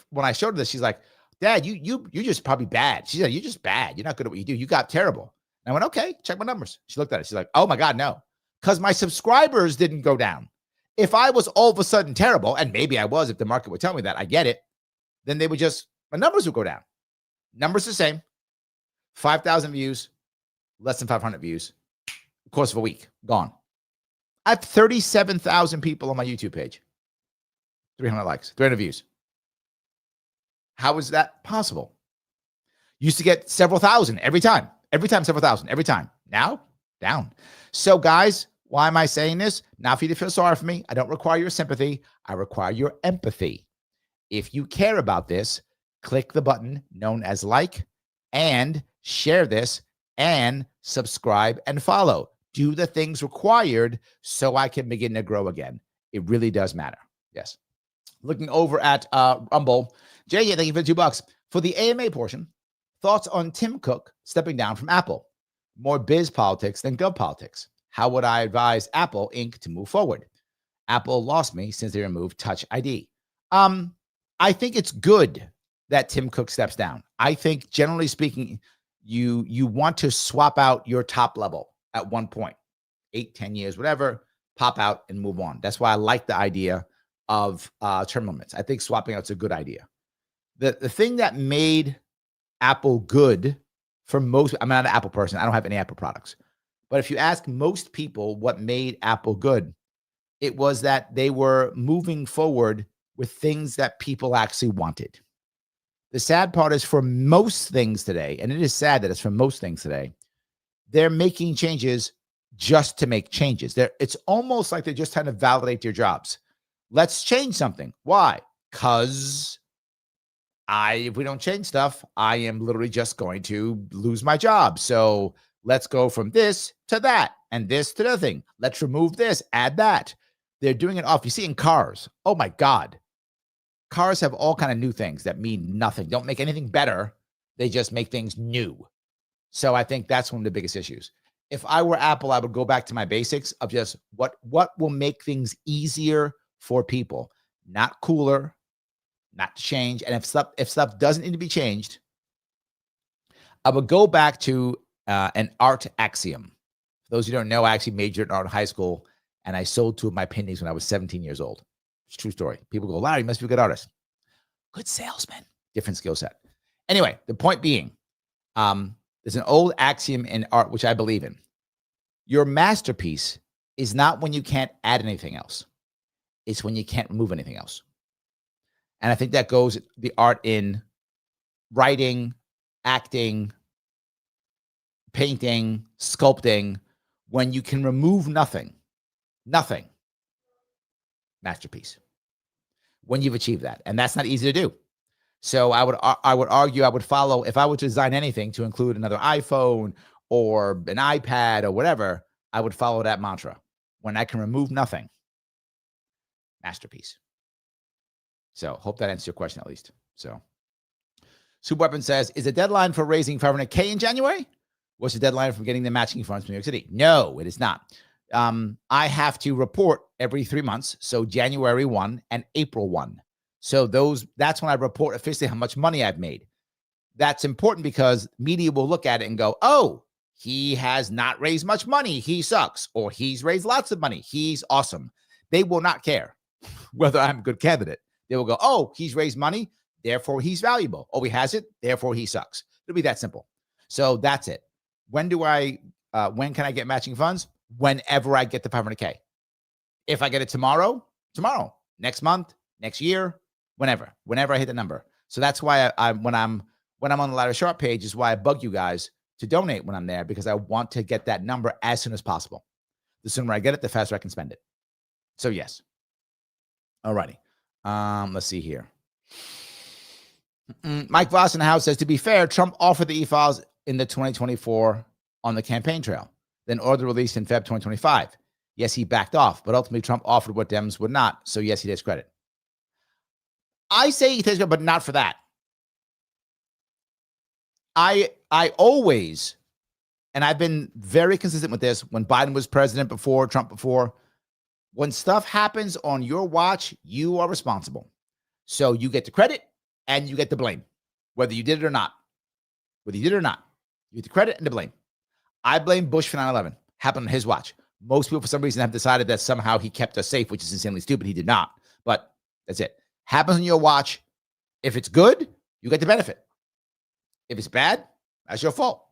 when I showed her this, she's like, Dad, you're just probably bad. She's like, you're just bad. You're not good at what you do. You got terrible. And I went, okay, check my numbers. She looked at it. She's like, oh my God, no. Because my subscribers didn't go down. If I was all of a sudden terrible, and maybe I was, if the market would tell me that, I get it, then my numbers would go down. Numbers the same. 5,000 views, less than 500 views. Course of a week, gone. I have 37,000 people on my YouTube page. 300 likes, 300 views. How is that possible? Used to get several thousand every time, several thousand, every time. Now, down. So guys, why am I saying this? Not for you to feel sorry for me. I don't require your sympathy. I require your empathy. If you care about this, click the button known as like and share this and subscribe and follow. Do the things required so I can begin to grow again. It really does matter. Yes. Looking over at Rumble. Jay, thank you for $2. For the AMA portion, thoughts on Tim Cook stepping down from Apple. More biz politics than gov politics. How would I advise Apple Inc. to move forward? Apple lost me since they removed Touch ID. I think it's good that Tim Cook steps down. I think, generally speaking, you want to swap out your top level at one point, 8, 10 years, whatever, pop out and move on. That's why I like the idea of term limits. I think swapping out's a good idea. The thing that made Apple good for most, I'm not an Apple person. I don't have any Apple products. But if you ask most people what made Apple good, it was that they were moving forward with things that people actually wanted. The sad part is for most things today, and it is sad that it's for most things today, they're making changes just to make changes. It's almost like they're just trying to validate their jobs. Let's change something. Why? Because if we don't change stuff, I am literally just going to lose my job. So let's go from this to that and this to the thing. Let's remove this, add that. They're doing it off. You see in cars. Oh my God. Cars have all kind of new things that mean nothing. Don't make anything better. They just make things new. So I think that's one of the biggest issues. If I were Apple, I would go back to my basics of just what will make things easier for people, not cooler, not to change. And if stuff doesn't need to be changed, I would go back to an art axiom. For those who don't know, I actually majored in art in high school, and I sold 2 of my paintings when I was 17 years old. It's a true story. People go, Larry, you must be a good artist. Good salesman. Different skill set. Anyway, the point being, there's an old axiom in art, which I believe in. Your masterpiece is not when you can't add anything else. It's when you can't remove anything else. And I think that goes the art in writing, acting, painting, sculpting. When you can remove nothing, masterpiece. When you've achieved that. And that's not easy to do. So I would argue, I would follow, if I were to design anything to include another iPhone or an iPad or whatever, I would follow that mantra. When I can remove nothing, masterpiece. So hope that answers your question at least. So Super Weapon says, is the deadline for raising 500K in January? What's the deadline for getting the matching funds from New York City? No, it is not. I have to report every 3 months. So January 1 and April 1. So that's when I report officially how much money I've made. That's important because media will look at it and go, oh, he has not raised much money. He sucks. Or he's raised lots of money. He's awesome. They will not care whether I'm a good candidate. They will go, oh, he's raised money. Therefore, he's valuable. Oh, he has it. Therefore, he sucks. It'll be that simple. So that's it. When can I get matching funds? Whenever I get the 500K. If I get it tomorrow, next month, next year, whenever I hit the number. So that's why I when I'm on the Larry Sharpe page is why I bug you guys to donate when I'm there, because I want to get that number as soon as possible. The sooner I get it, the faster I can spend it. So yes. All righty. Let's see here. Mike Voss in the house says, to be fair, Trump offered the e-files in the 2024 on the campaign trail, then ordered release in Feb 2025. Yes, he backed off, but ultimately Trump offered what Dems would not. So yes, he takes credit. I say he takes credit, but not for that. I always, and I've been very consistent with this when Biden was president before, Trump before, when stuff happens on your watch, you are responsible. So you get the credit and you get the blame, whether you did it or not. Whether you did it or not, you get the credit and the blame. I blame Bush for 9/11. Happened on his watch. Most people, for some reason, have decided that somehow he kept us safe, which is insanely stupid. He did not. But that's it. Happens on your watch. If it's good, you get the benefit. If it's bad, that's your fault.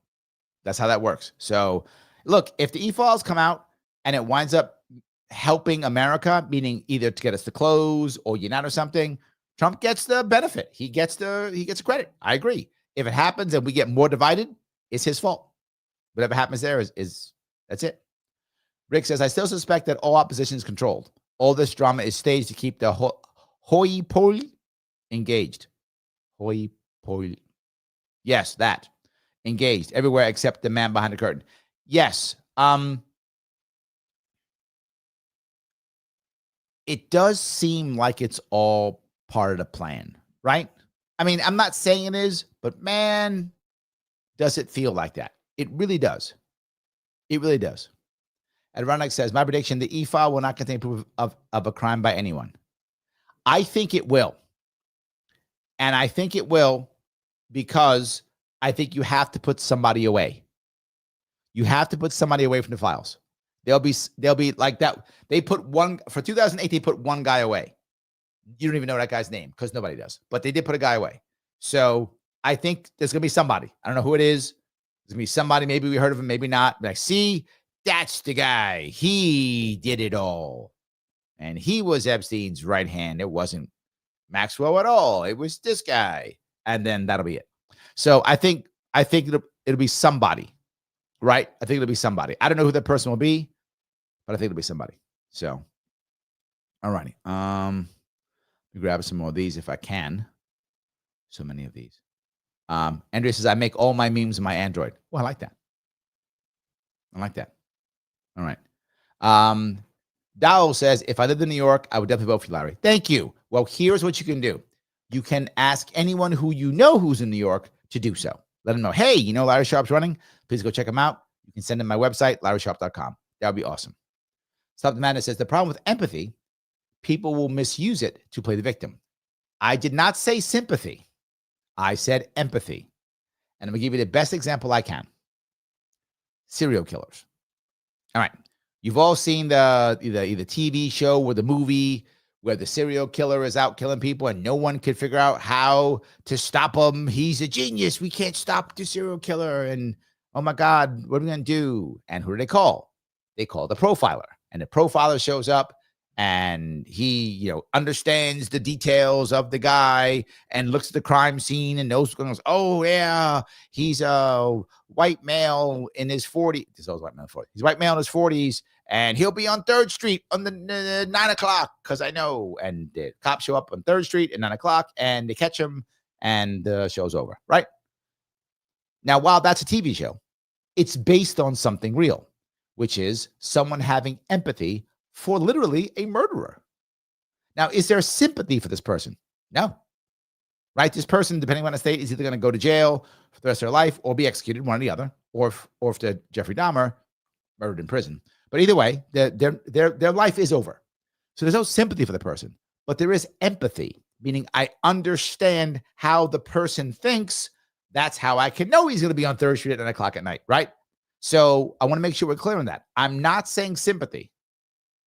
That's how that works. So, look, if the e-files come out and it winds up helping America, meaning either to get us to close or unite or something, Trump gets the benefit. He gets the credit. I agree. If it happens and we get more divided, it's his fault. Whatever happens there is that's it. Rick says, I still suspect that all opposition is controlled. All this drama is staged to keep the hoi polloi engaged. Hoi polloi. Yes, that. Engaged everywhere except the man behind the curtain. Yes. It does seem like it's all part of the plan, right? I mean, I'm not saying it is, but man, does it feel like that? It really does. It really does. Adronic says, my prediction, the e-file will not contain proof of a crime by anyone. I think it will. And I think it will because I think you have to put somebody away. You have to put somebody away from the files. They'll be like that. They put one, for 2008, they put one guy away. You don't even know that guy's name because nobody does. But they did put a guy away. So I think there's going to be somebody. I don't know who it is. There's going to be somebody. Maybe we heard of him, maybe not. Like, see, that's the guy. He did it all. And he was Epstein's right hand. It wasn't Maxwell at all. It was this guy. And then that'll be it. So I think it'll be somebody, right? I think it'll be somebody. I don't know who that person will be, but I think it'll be somebody. So, all righty. Let me grab some more of these if I can. So many of these. Andrea says, I make all my memes in my Android. Well, I like that. I like that. All right. Dowell says, if I lived in New York, I would definitely vote for you, Larry. Thank you. Well, here's what you can do. You can ask anyone who you know who's in New York to do so. Let them know, hey, you know Larry Sharpe's running? Please go check him out. You can send him my website, LarrySharpe.com. That would be awesome. Stop the Madness says, the problem with empathy, people will misuse it to play the victim. I did not say sympathy. I said empathy. And I'm going to give you the best example I can. Serial killers. All right. You've all seen the either TV show or the movie where the serial killer is out killing people and no one could figure out how to stop him. He's a genius. We can't stop the serial killer. And oh my God, what are we going to do? And who do they call? They call the profiler. And the profiler shows up and he, understands the details of the guy and looks at the crime scene and knows, oh yeah, he's a white male in his 40s. There's always white male in his 40s. He's a white male in his 40s. And he'll be on 3rd Street on the 9 o'clock because I know. And the cops show up on 3rd Street at 9 o'clock and they catch him and the show's over, right? Now, while that's a TV show, it's based on something real, which is someone having empathy for literally a murderer. Now, is there sympathy for this person? No. Right? This person, depending on the state, is either going to go to jail for the rest of their life or be executed, one or the other, or if they're Jeffrey Dahmer, murdered in prison. But either way, their life is over. So there's no sympathy for the person, but there is empathy, meaning I understand how the person thinks. That's how I can know he's going to be on 3rd Street at 9 o'clock at night, right? So I want to make sure we're clear on that. I'm not saying sympathy,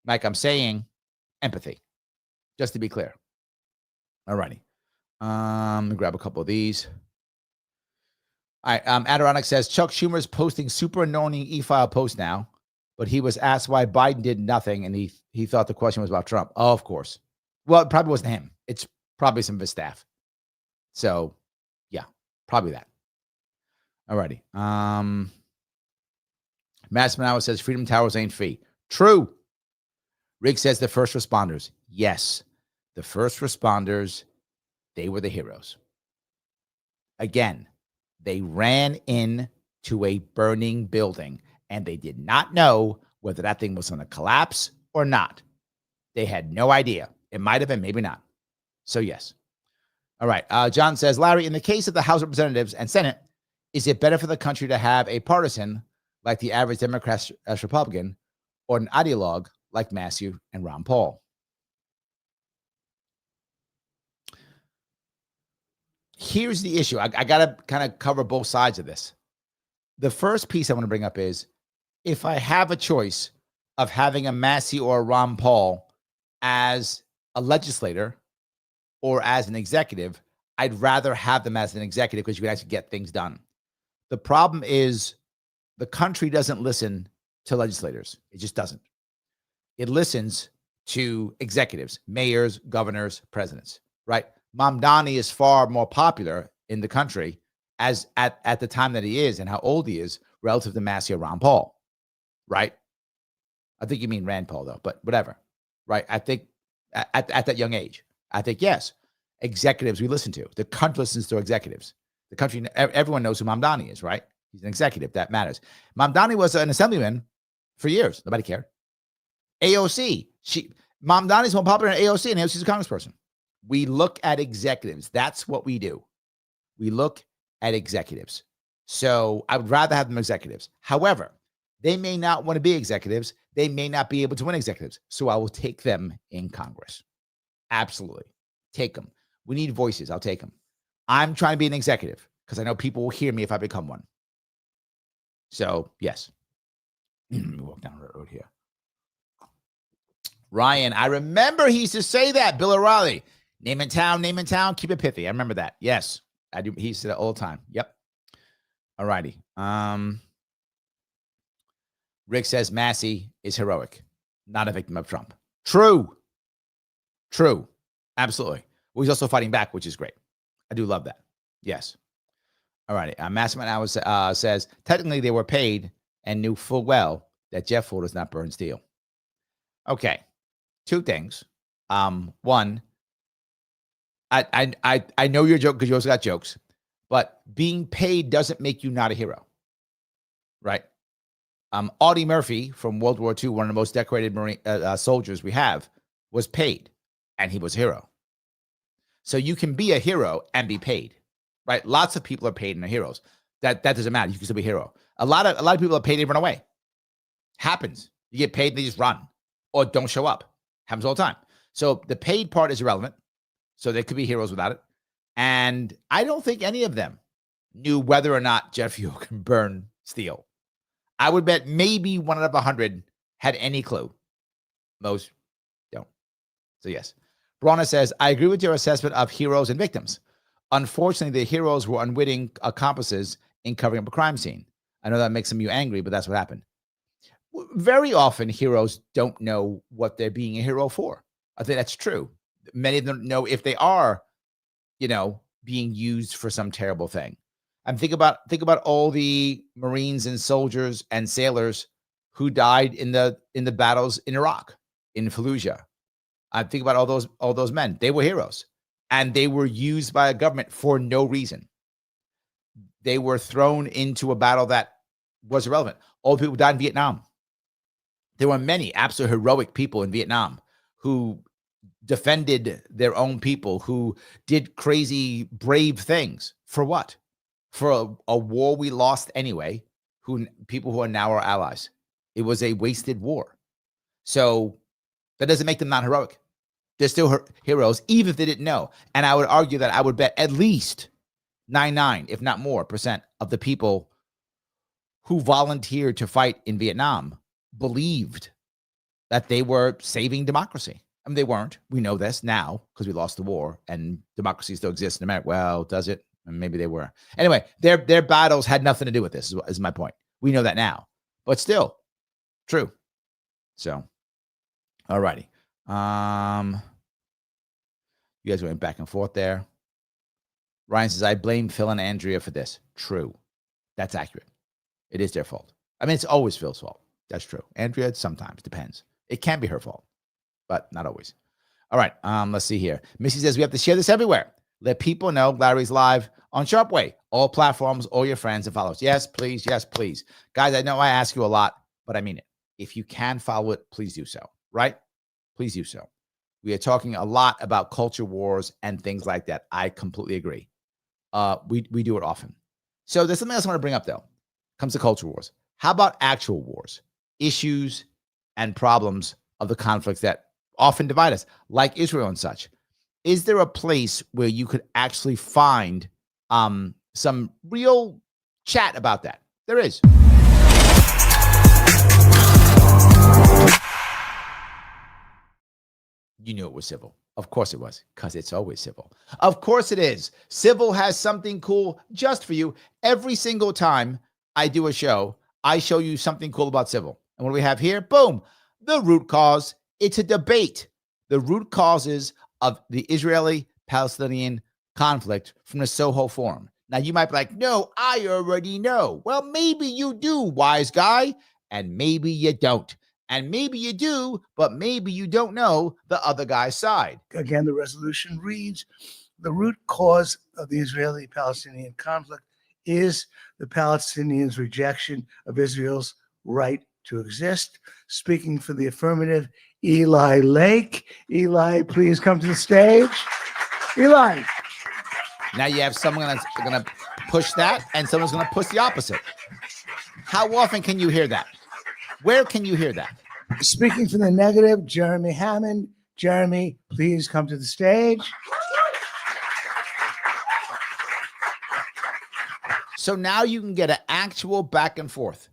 like I'm saying empathy, just to be clear. All righty. Let me grab a couple of these. All right. Adirondack says, Chuck Schumer's posting super annoying e-file posts now. but he was asked why Biden did nothing, and he thought the question was about Trump. Oh, of course. Well, it probably wasn't him. It's probably some of his staff. So, yeah, probably that. All righty. Mass Manawa says Freedom Towers ain't free. True. Rick says the first responders. Yes, the first responders, they were the heroes. Again, they ran in to a burning building, and they did not know whether that thing was going to collapse or not. They had no idea. It might have been, maybe not. So, yes. All right. John says, Larry, in the case of the House of Representatives and Senate, is it better for the country to have a partisan like the average Democrat as Republican, or an ideologue like Matthew and Ron Paul? Here's the issue. I got to kind of cover both sides of this. The first piece I want to bring up is, if I have a choice of having a Massey or a Ron Paul as a legislator or as an executive, I'd rather have them as an executive because you can actually get things done. The problem is the country doesn't listen to legislators. It just doesn't. It listens to executives, mayors, governors, presidents, right? Mamdani is far more popular in the country as at the time that he is and how old he is relative to Massey or Ron Paul, right? I think you mean Rand Paul, though, but whatever, right? I think at that young age, I think, yes, executives we listen to. The country listens to executives. The country, everyone knows who Mamdani is, right? He's an executive. That matters. Mamdani was an assemblyman for years. Nobody cared. AOC, Mamdani's more popular than AOC, and AOC's a congressperson. We look at executives. That's what we do. We look at executives. So I would rather have them executives. However, they may not want to be executives. They may not be able to win executives. So I will take them in Congress. Absolutely. Take them. We need voices. I'll take them. I'm trying to be an executive because I know people will hear me if I become one. So, yes. Let me walk down the road here. Ryan, I remember he used to say that. Bill O'Reilly. Name in town, keep it pithy. I remember that. Yes, I do. He said it all the time. Yep. All righty. Rick says Massey is heroic, not a victim of Trump. True. Absolutely. Well, he's also fighting back, which is great. I do love that. Yes. All righty. Massman Hours says, technically they were paid and knew full well that Jeff Ford does not burn steel. Okay. Two things. One, I know you're a joke because you also got jokes, but being paid doesn't make you not a hero, right? Audie Murphy from World War II, one of the most decorated Marine soldiers we have, was paid, and he was a hero. So you can be a hero and be paid, right? Lots of people are paid and are heroes. That doesn't matter. You can still be a hero. A lot of people are paid and run away. Happens. You get paid, and they just run or don't show up. Happens all the time. So the paid part is irrelevant. So they could be heroes without it. And I don't think any of them knew whether or not jet fuel can burn steel. I would bet maybe 1 out of 100 had any clue. Most don't. So yes. Brana says, I agree with your assessment of heroes and victims. Unfortunately, the heroes were unwitting accomplices in covering up a crime scene. I know that makes some of you angry, but that's what happened. Very often, heroes don't know what they're being a hero for. I think that's true. Many of them know if they are, being used for some terrible thing. And think about all the Marines and soldiers and sailors who died in the battles in Iraq, in Fallujah. I think about all those men. They were heroes, and they were used by a government for no reason. They were thrown into a battle that was irrelevant. All the people who died in Vietnam. There were many absolute heroic people in Vietnam who defended their own people, who did crazy, brave things. For what? For a war we lost anyway, people who are now our allies. It was a wasted war. So that doesn't make them not heroic. They're still heroes, even if they didn't know. And I would argue that I would bet at least 99, if not more, % of the people who volunteered to fight in Vietnam believed that they were saving democracy. I mean, they weren't. We know this now because we lost the war and democracy still exists in America. Well, does it? Maybe they were. Anyway, their battles had nothing to do with this, is my point. We know that now. But still, True. So, all righty. You guys went back and forth there. Ryan says, I blame Phil and Andrea for this. True. That's accurate. It is their fault. I mean, it's always Phil's fault. That's true. Andrea, sometimes depends. It can be her fault, but not always. All right. Let's see here. Missy says, we have to share this everywhere. Let people know Larry's live on Sharpe Way. All platforms, all your friends and followers. Yes, please. Yes, please. Guys, I know I ask you a lot, but I mean it. If you can follow it, please do so. Right? Please do so. We are talking a lot about culture wars and things like that. I completely agree. We do it often. So there's something else I want to bring up, though. Comes to culture wars. How about actual wars, issues, and problems of the conflicts that often divide us, like Israel and such? Is there a place where you could actually find some real chat about that? There is. You knew it was civil. Of course it was, because it's always civil. Of course it is. Civil has something cool just for you. Every single time I do a show, I show you something cool about civil. And what do we have here? Boom. The root cause. It's a debate. The root causes of the Israeli-Palestinian conflict from the Soho Forum. Now, you might be like, no, I already know. Well, maybe you do, wise guy, and maybe you don't. And maybe you do, but maybe you don't know the other guy's side. Again, the resolution reads, the root cause of the Israeli-Palestinian conflict is the Palestinians' rejection of Israel's right to exist. Speaking for the affirmative, Eli Lake. Eli, please come to the stage. Eli. Now you have someone that's going to push that, and someone's going to push the opposite. How often can you hear that? Where can you hear that? Speaking for the negative, Jeremy Hammond. Jeremy, please come to the stage. So now you can get an actual back and forth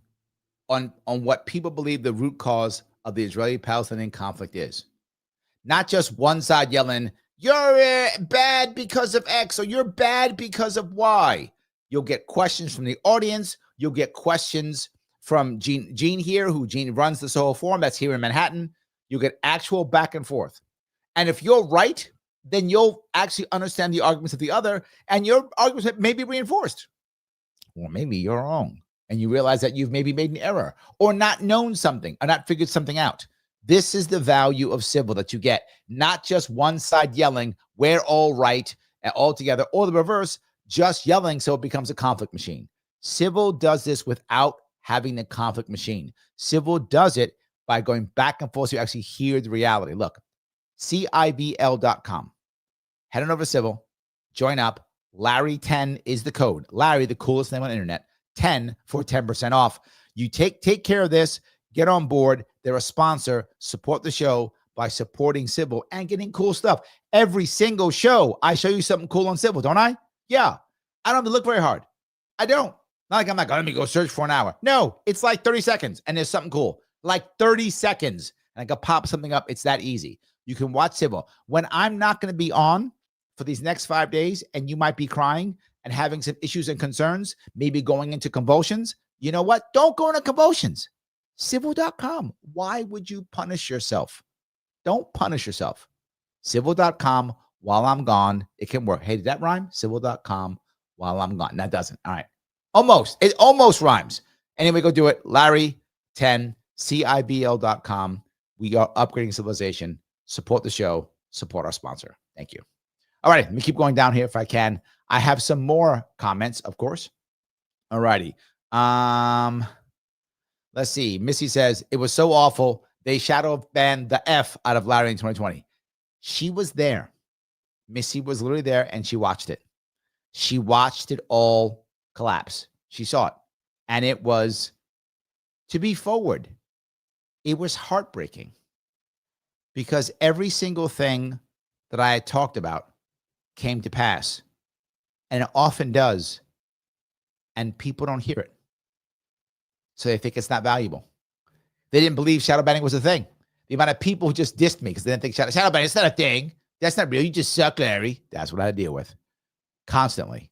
on what people believe the root cause of the Israeli-Palestinian conflict is. Not just one side yelling, you're bad because of X, or you're bad because of Y. You'll get questions from the audience. You'll get questions from Gene here, who Gene runs the Soho Forum. That's here in Manhattan. You'll get actual back and forth. And if you're right, then you'll actually understand the arguments of the other, and your arguments may be reinforced. Or maybe you're wrong, and you realize that you've maybe made an error, or not known something, or not figured something out. This is the value of civil that you get. Not just one side yelling, we're all right, all together, or the reverse, just yelling so it becomes a conflict machine. Civil does this without having the conflict machine. Civil does it by going back and forth so you actually hear the reality. Look, CIVL.com. Head on over to Civil, join up. Larry 10 is the code. Larry, the coolest name on the internet. 10 for 10% off. You take care of this, get on board. They're a sponsor. Support the show by supporting Civil and getting cool stuff. Every single show, I show you something cool on Civil, don't I? Yeah. I don't have to look very hard. I don't. Not like I'm like, let me go search for an hour. No, it's like 30 seconds and there's something cool. Like 30 seconds. And I can pop something up. It's that easy. You can watch Civil. When I'm not going to be on for these next 5 days, and you might be crying and having some issues and concerns, maybe going into convulsions, you know what? Don't go into convulsions. Civil.com. Why would you punish yourself? Don't punish yourself. Civil.com. While I'm gone, it can work. Hey, did that rhyme? Civil.com while I'm gone. That doesn't. All right. Almost. It almost rhymes. Anyway, go do it. Larry 10, CIBL.com. We are upgrading civilization. Support the show. Support our sponsor. Thank you. All right. Let me keep going down here if I can. I have some more comments, of course. All righty. Let's see. Missy says, it was so awful. They shadow banned the F out of Larry in 2020. She was there. Missy was literally there, and she watched it. She watched it all collapse. She saw it. And it was, to be forward, it was heartbreaking. Because every single thing that I had talked about came to pass. And it often does. And people don't hear it. So they think it's not valuable. They didn't believe shadow banning was a thing. The amount of people who just dissed me because they didn't think shadow banning, it's not a thing. That's not real. You just suck, Larry. That's what I had to deal with constantly.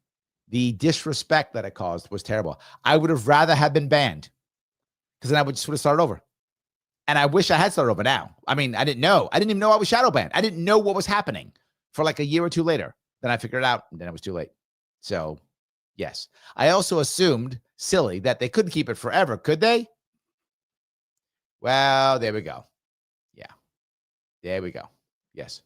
The disrespect that it caused was terrible. I would have rather have been banned because then I would just would have started over. And I wish I had started over now. I mean, I didn't know. I didn't even know I was shadow banned. I didn't know what was happening for like a year or two later. Then I figured it out, and then it was too late. So, yes. I also assumed, silly, that they couldn't keep it forever. Could they? Well, there we go. Yeah. There we go. Yes.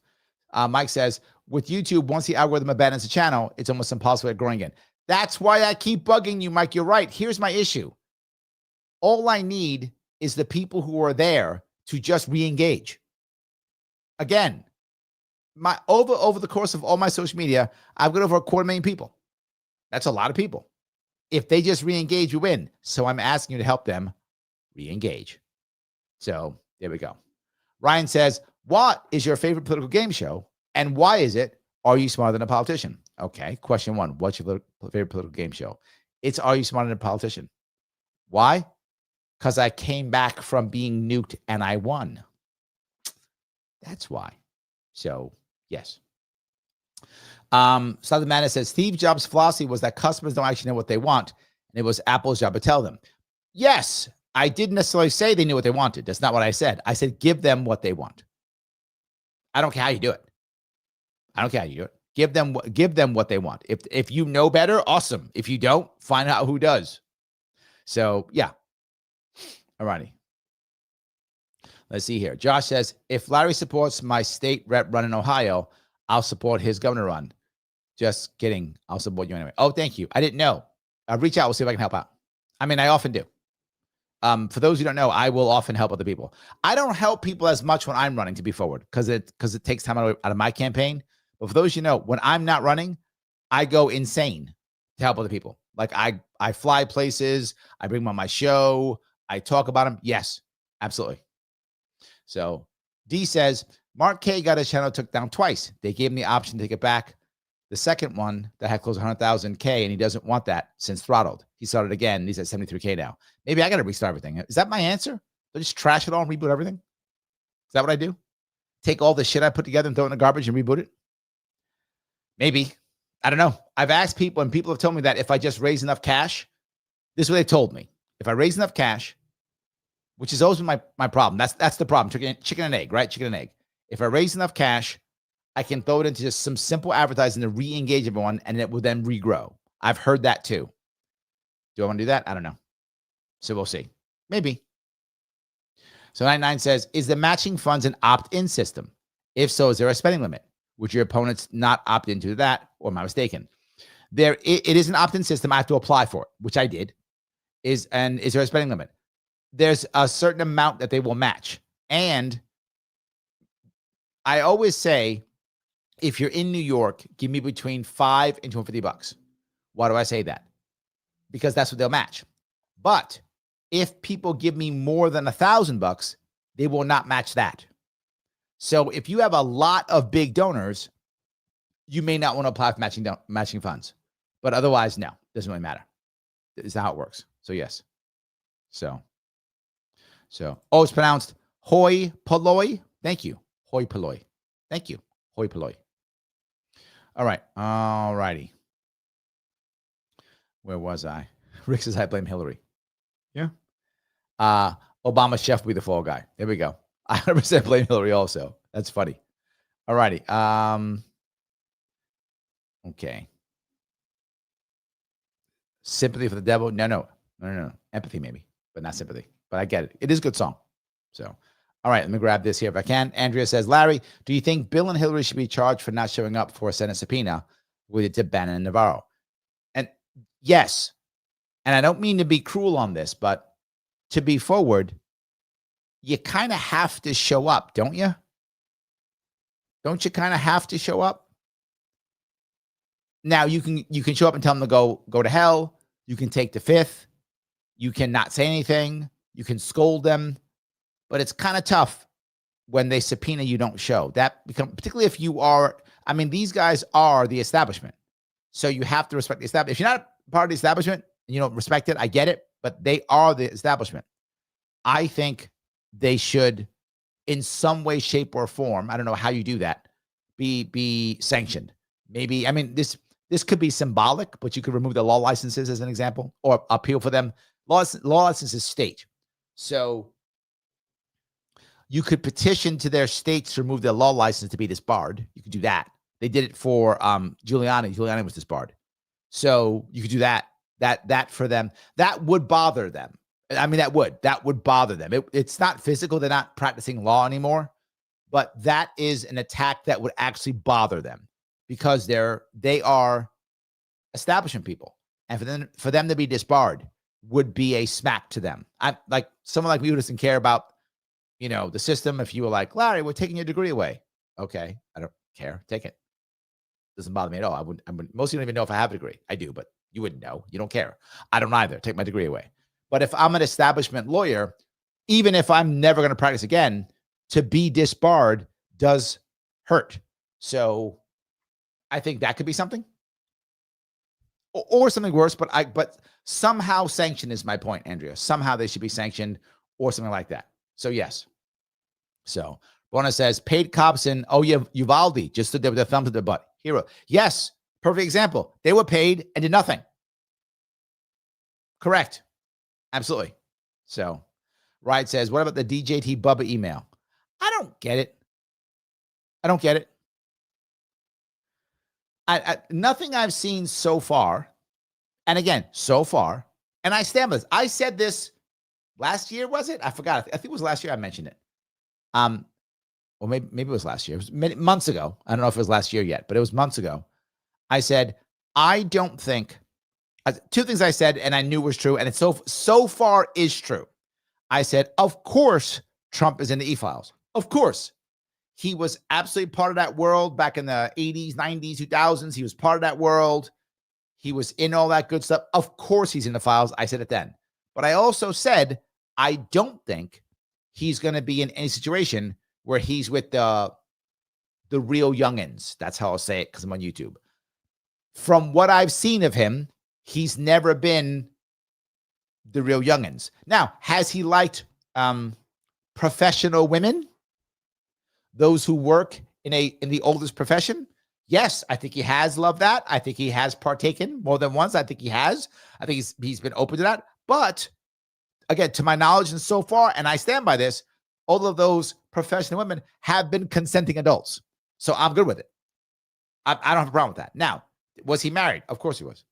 Mike says, with YouTube, once the algorithm abandons the channel, it's almost impossible to growing again. That's why I keep bugging you, Mike. You're right. Here's my issue. All I need is the people who are there to just re-engage. Again, over the course of all my social media, I've got over 250,000 people. That's a lot of people. If they just re-engage, we win. So I'm asking you to help them re-engage. So there we go. Ryan says, what is your favorite political game show? And why is it, Are You Smarter Than a Politician? Okay, question 1. What's your favorite political game show? It's Are You Smarter Than a Politician? Why? Because I came back from being nuked and I won. That's why. So, yes. Southern Madness says, Steve Jobs' philosophy was that customers don't actually know what they want, and it was Apple's job to tell them. Yes, I didn't necessarily say they knew what they wanted. That's not what I said. I said, give them what they want. I don't care how you do it. I don't care how you do it. Give them what they want. If you know better, awesome. If you don't, find out who does. So, yeah. All righty. Let's see here. Josh says, if Larry supports my state rep run in Ohio, I'll support his governor run. Just kidding. I'll support you anyway. Oh, thank you. I didn't know. I'll reach out. We'll see if I can help out. I mean, I often do. For those who don't know, I will often help other people. I don't help people as much when I'm running, to be forward, because it takes time out of my campaign. But for those you know, when I'm not running, I go insane to help other people. Like I fly places, I bring them on my show, I talk about them. Yes, absolutely. So D says, Mark K got his channel took down twice. They gave him the option to take it back. The second one that had close to 100,000 K, and he doesn't want that since throttled. He started again. He's at 73K now. Maybe I got to restart everything. Is that my answer? Do I just trash it all and reboot everything? Is that what I do? Take all the shit I put together and throw it in the garbage and reboot it? Maybe. I don't know. I've asked people, and people have told me that if I just raise enough cash, this is what they told me. If I raise enough cash, which has always been my problem. That's the problem. Chicken and egg, right? Chicken and egg. If I raise enough cash, I can throw it into just some simple advertising to re-engage everyone, and it will then regrow. I've heard that too. Do I want to do that? I don't know. So we'll see. Maybe. So 99 says, is the matching funds an opt-in system? If so, is there a spending limit? Would your opponents not opt into that, or am I mistaken? It is an opt-in system. I have to apply for it, which I did. Is there a spending limit? There's a certain amount that they will match. And I always say, if you're in New York, give me between $5 and $250. Why do I say that? Because that's what they'll match. But if people give me more than $1,000, they will not match that. So if you have a lot of big donors, you may not want to apply for matching funds. But otherwise, no, doesn't really matter. It's how it works. So yes. So it's pronounced hoi polloi. Thank you. Hoi polloi. Thank you. Hoi polloi. All right. All righty. Where was I? Rick says, I blame Hillary. Yeah. Obama chef will be the fall guy. There we go. I 100% blame Hillary also. That's funny. All righty. Okay. Sympathy for the devil? No. Empathy maybe, but not sympathy. But I get it. It is a good song. So, all right, let me grab this here if I can. Andrea says, Larry, do you think Bill and Hillary should be charged for not showing up for a Senate subpoena with it to Bannon and Navarro? And yes, and I don't mean to be cruel on this, but to be forward, you kind of have to show up, don't you? Don't you kind of have to show up? Now you can show up and tell them to go to hell. You can take the fifth. You can not say anything. You can scold them. But it's kind of tough when they subpoena you don't show. Particularly if you are, I mean, these guys are the establishment. So you have to respect the establishment. If you're not part of the establishment and you don't respect it, I get it, but they are the establishment. I think they should, in some way, shape, or form, I don't know how you do that, be sanctioned. Maybe, I mean, this could be symbolic, but you could remove the law licenses as an example, or appeal for them. Law licenses state. So You could petition to their states to remove their law license to be disbarred. You could do that. They did it for Giuliani. Giuliani was disbarred. So you could do that. That for them. That would bother them. I mean, that would bother them. It's not physical. They're not practicing law anymore. But that is an attack that would actually bother them because they are establishment people. And for them to be disbarred would be a smack to them. I like someone like me who doesn't care about, the system. If you were like, Larry, we're taking your degree away. Okay. I don't care. Take it. Doesn't bother me at all. I wouldn't, most of you don't even know if I have a degree. I do, but you wouldn't know. You don't care. I don't either. Take my degree away. But if I'm an establishment lawyer, even if I'm never going to practice again, to be disbarred does hurt. So I think that could be something. Or something worse, but somehow sanctioned is my point, Andrea. Somehow they should be sanctioned or something like that. So yes. So Bona says paid cops in Uvalde just stood there with their thumb to their butt. Hero. Yes. Perfect example. They were paid and did nothing. Correct. Absolutely. So Riot says, what about the DJT Bubba email? I don't get it. Nothing I've seen so far, and again, so far, and I stand with this. I said this last year, was it? I forgot. I think it was last year I mentioned it. Well, maybe it was last year. It was months ago. I don't know if it was last year yet, but it was months ago. I said, I don't think, two things I said, and I knew was true, and it's so far is true. I said, of course, Trump is in the E-files. Of course. He was absolutely part of that world back in the 80s, 90s, 2000s. He was part of that world. He was in all that good stuff. Of course, he's in the files. I said it then. But I also said, I don't think he's going to be in any situation where he's with the real youngins. That's how I'll say it because I'm on YouTube. From what I've seen of him, he's never been the real youngins. Now, has he liked professional women? Those who work in the oldest profession? Yes, I think he has loved that. I think he has partaken more than once. I think he has. I think he's been open to that. But again, to my knowledge and so far, and I stand by this, all of those professional women have been consenting adults. So I'm good with it. I don't have a problem with that. Now, was he married? Of course he was.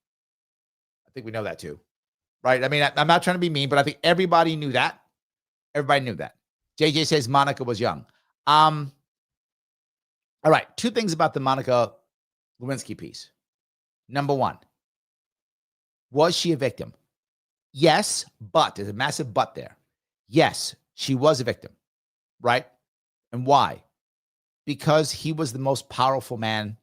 I think we know that too, right? I mean, I'm not trying to be mean, but I think everybody knew that. Everybody knew that. JJ says Monica was young. All right. Two things about the Monica Lewinsky piece. Number one, was she a victim? Yes, but there's a massive but there. Yes, she was a victim, right? And why? Because he was the most powerful man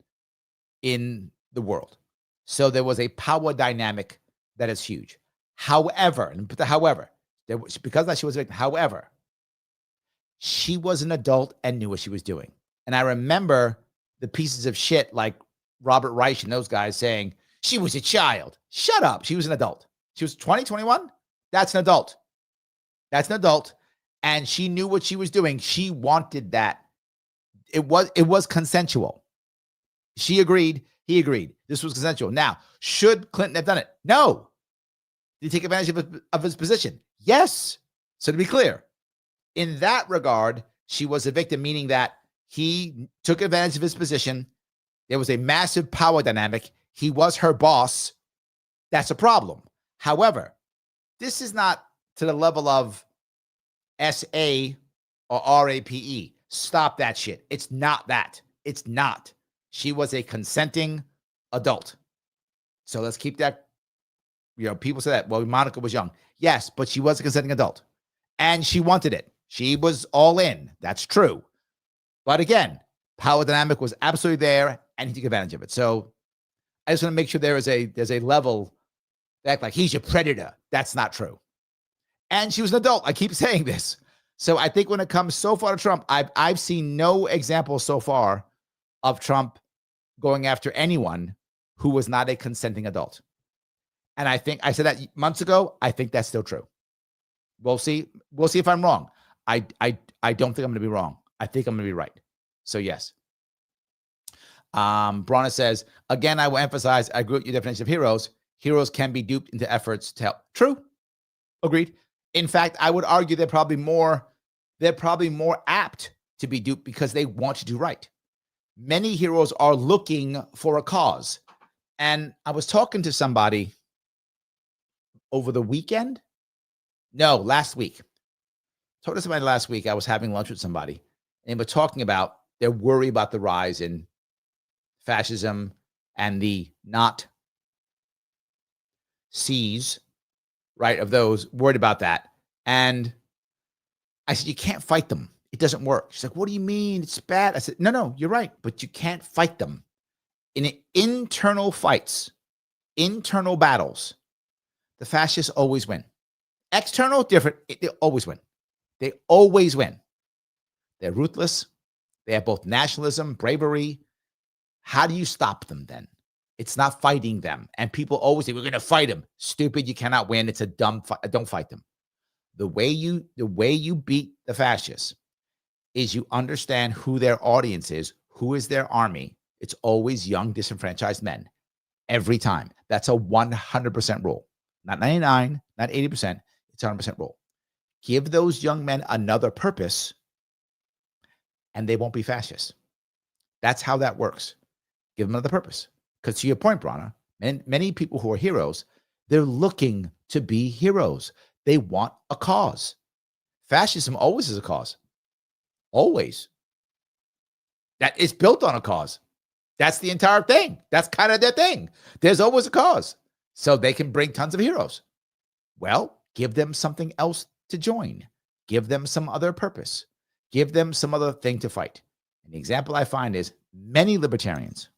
in the world. So there was a power dynamic that is huge. However, and put the however, because that she was a victim, however, she was an adult and knew what she was doing. And I remember the pieces of shit like Robert Reich and those guys saying, she was a child. Shut up. She was an adult. She was 20, 21. That's an adult. That's an adult. And she knew what she was doing. She wanted that. It was consensual. She agreed. He agreed. This was consensual. Now, should Clinton have done it? No. Did he take advantage of his position? Yes. So to be clear, in that regard, she was a victim, meaning that he took advantage of his position. There was a massive power dynamic. He was her boss. That's a problem. However, this is not to the level of SA or RAPE. Stop that shit. It's not that. It's not. She was a consenting adult. So let's keep that. People say that, well, Monica was young. Yes, but she was a consenting adult. And she wanted it. She was all in. That's true. But again, power dynamic was absolutely there, and he took advantage of it. So I just want to make sure there's a level that act like he's your predator. That's not true. And she was an adult. I keep saying this. So I think when it comes so far to Trump, I've seen no example so far of Trump going after anyone who was not a consenting adult. And I think I said that months ago. I think that's still true. We'll see. We'll see if I'm wrong. I don't think I'm going to be wrong. I think I'm going to be right. So yes. Bronna says, again, I will emphasize, I agree with your definition of heroes. Heroes can be duped into efforts to help. True. Agreed. In fact, I would argue they're probably more they're probably more apt to be duped because they want to do right. Many heroes are looking for a cause. And I was talking to somebody over the weekend. No, last week. Talked to somebody last week. I was having lunch with somebody, and they were talking about their worry about the rise in fascism and the not C's, right, of those worried about that. And I said, you can't fight them. It doesn't work. She's like, what do you mean? It's bad. I said, no, you're right, but you can't fight them. In internal fights, internal battles, the fascists always win. External, different. They always win. They always win. They're ruthless. They have both nationalism, bravery. How do you stop them then? It's not fighting them. And people always say, we're going to fight them. Stupid, you cannot win. It's a dumb fight. Don't fight them. The way you beat the fascists is you understand who their audience is, who is their army. It's always young, disenfranchised men. Every time. That's a 100% rule. Not 99, not 80%. It's 100% rule. Give those young men another purpose, and they won't be fascists. That's how that works. Give them another purpose. Because to your point, Brana, many people who are heroes, they're looking to be heroes. They want a cause. Fascism always is a cause. Always. That is built on a cause. That's the entire thing. That's kind of their thing. There's always a cause. So they can bring tons of heroes. Well, give them something else to join. Give them some other purpose. Give them some other thing to fight. And the example I find is many libertarians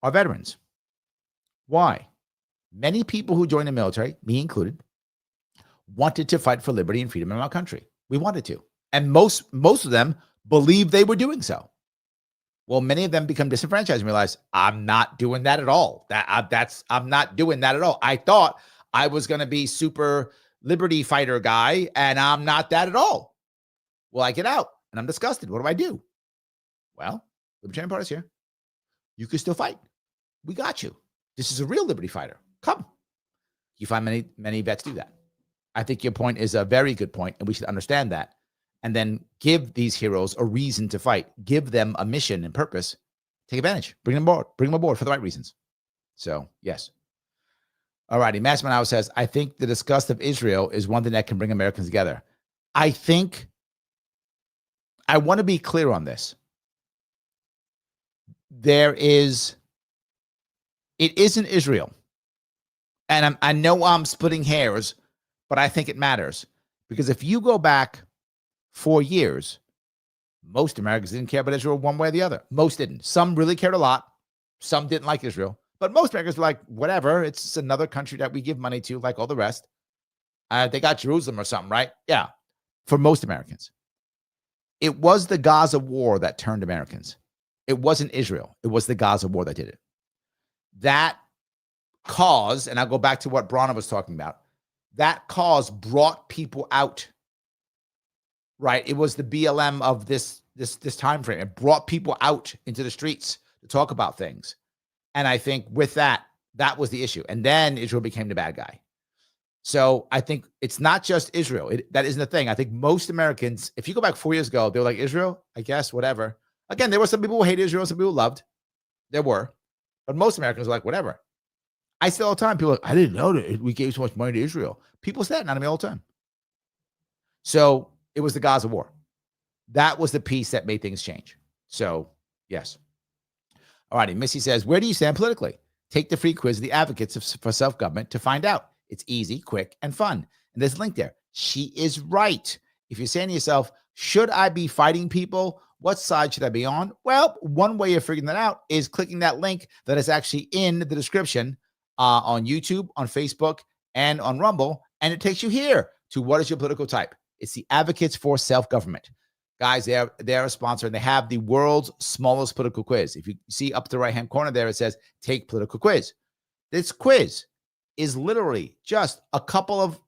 are veterans. Why? Many people who joined the military, me included, wanted to fight for liberty and freedom in our country. We wanted to. And most of them believed they were doing so. Well, many of them become disenfranchised and realize, I'm not doing that at all. I'm not doing that at all. I thought I was going to be super liberty fighter guy, and I'm not that at all. Well, I get out, and I'm disgusted. What do I do? Well, Libertarian Party's here. You can still fight. We got you. This is a real liberty fighter. Come. You find many vets do that. I think your point is a very good point, and we should understand that. And then give these heroes a reason to fight. Give them a mission and purpose. Take advantage. Bring them aboard. Bring them aboard for the right reasons. So, yes. All righty. Master Manaus says, I think the disgust of Israel is one thing that can bring Americans together. I want to be clear on this. It isn't Israel. And I know I'm splitting hairs, but I think it matters. Because if you go back 4 years, most Americans didn't care about Israel one way or the other. Most didn't. Some really cared a lot. Some didn't like Israel. But most Americans were like, whatever. It's another country that we give money to like all the rest. They got Jerusalem or something, right? Yeah. For most Americans. It was the Gaza war that turned Americans. It wasn't Israel. It was the Gaza war that did it. That cause, and I'll go back to what Brana was talking about, that cause brought people out. Right. It was the BLM of this time frame. It brought people out into the streets to talk about things. And I think with that was the issue. And then Israel became the bad guy. So I think it's not just Israel. That isn't the thing. I think most Americans, if you go back 4 years ago, they were like, Israel, I guess, whatever. Again, there were some people who hated Israel, some people who loved. There were. But most Americans were like, whatever. I say all the time, people are like, I didn't know that we gave so much money to Israel. People say that not to me all the time. So it was the Gaza war. That was the piece that made things change. So, yes. All righty. Missy says, where do you stand politically? Take the free quiz of the advocates for self-government to find out. It's easy, quick, and fun. And there's a link there. She is right. If you're saying to yourself, should I be fighting people? What side should I be on? Well, one way of figuring that out is clicking that link that is actually in the description on YouTube, on Facebook, and on Rumble. And it takes you here to what is your political type. It's the Advocates for Self-Government. Guys, they're a sponsor, and they have the world's smallest political quiz. If you see up the right-hand corner there, it says, take political quiz. This quiz is literally just a couple of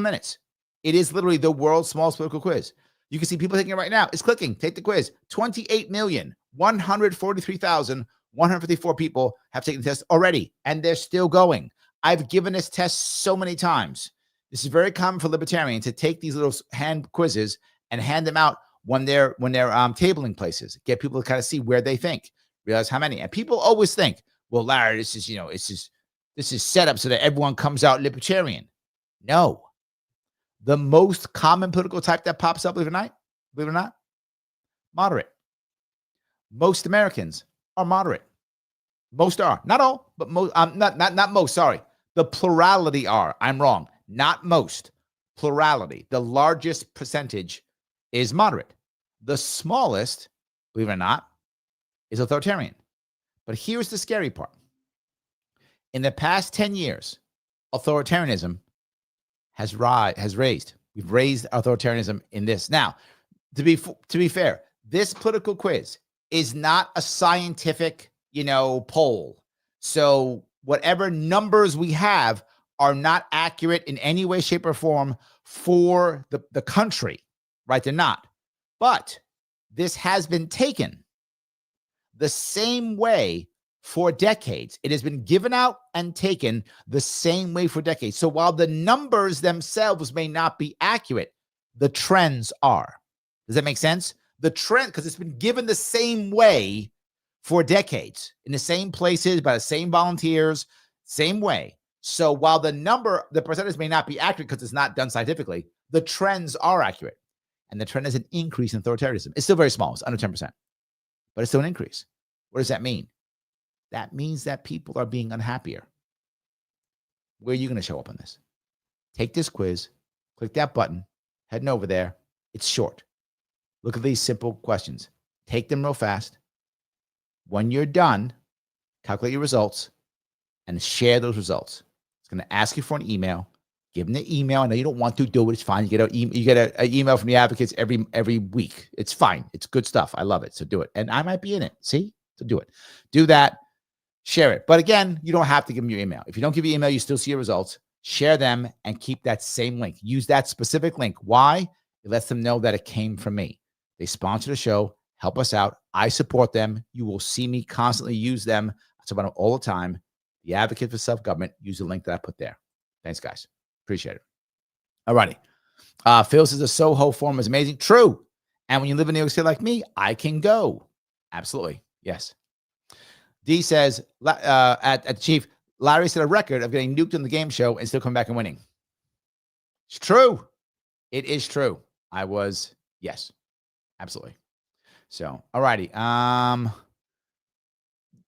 minutes. It is literally the world's smallest political quiz. You can see people taking it right now. It's clicking, take the quiz. 28,143,154 people have taken the test already, and they're still going. I've given this test so many times. This is very common for libertarians to take these little hand quizzes and hand them out when they're tabling places. Get people to kind of see where they think, realize how many. And people always think, well, Larry, this is set up so that everyone comes out libertarian. No. The most common political type that pops up, believe it or not, moderate. Most Americans are moderate. Most are. Not all, but most. Not most, sorry. The plurality are. I'm wrong. Not most. Plurality. The largest percentage is moderate. The smallest, believe it or not, is authoritarian. But here's the scary part. In the past 10 years, authoritarianism has raised. We've raised authoritarianism in this. Now, to be fair, this political quiz is not a scientific, poll. So whatever numbers we have are not accurate in any way, shape, or form for the country, right? They're not. But this has been taken the same way for decades. It has been given out and taken the same way for decades. So while the numbers themselves may not be accurate, the trends are. Does that make sense? The trend, because it's been given the same way for decades, in the same places, by the same volunteers, same way. So while the percentage may not be accurate because it's not done scientifically, the trends are accurate. And the trend is an increase in authoritarianism. It's still very small. It's under 10%. But it's still an increase. What does that mean? That means that people are being unhappier. Where are you going to show up on this? Take this quiz, click that button, heading over there. It's short. Look at these simple questions. Take them real fast. When you're done, calculate your results and share those results. It's going to ask you for an email. Give them the email. I know you don't want to do it. It's fine. You get an email from the advocates every week. It's fine. It's good stuff. I love it. So do it. And I might be in it. See? So do it. Do that. Share it. But again, you don't have to give them your email. If you don't give your email, you still see your results. Share them and keep that same link. Use that specific link. Why? It lets them know that it came from me. They sponsor the show. Help us out. I support them. You will see me constantly use them. I talk about them all the time. The Advocate for Self-Government. Use the link that I put there. Thanks, guys. Appreciate it. All righty. Phil says the Soho Forum is amazing. True. And when you live in New York City like me, I can go. Absolutely. Yes. D says, at the Chief, Larry set a record of getting nuked on the game show and still coming back and winning. It's true. It is true. Yes, absolutely. So, all righty.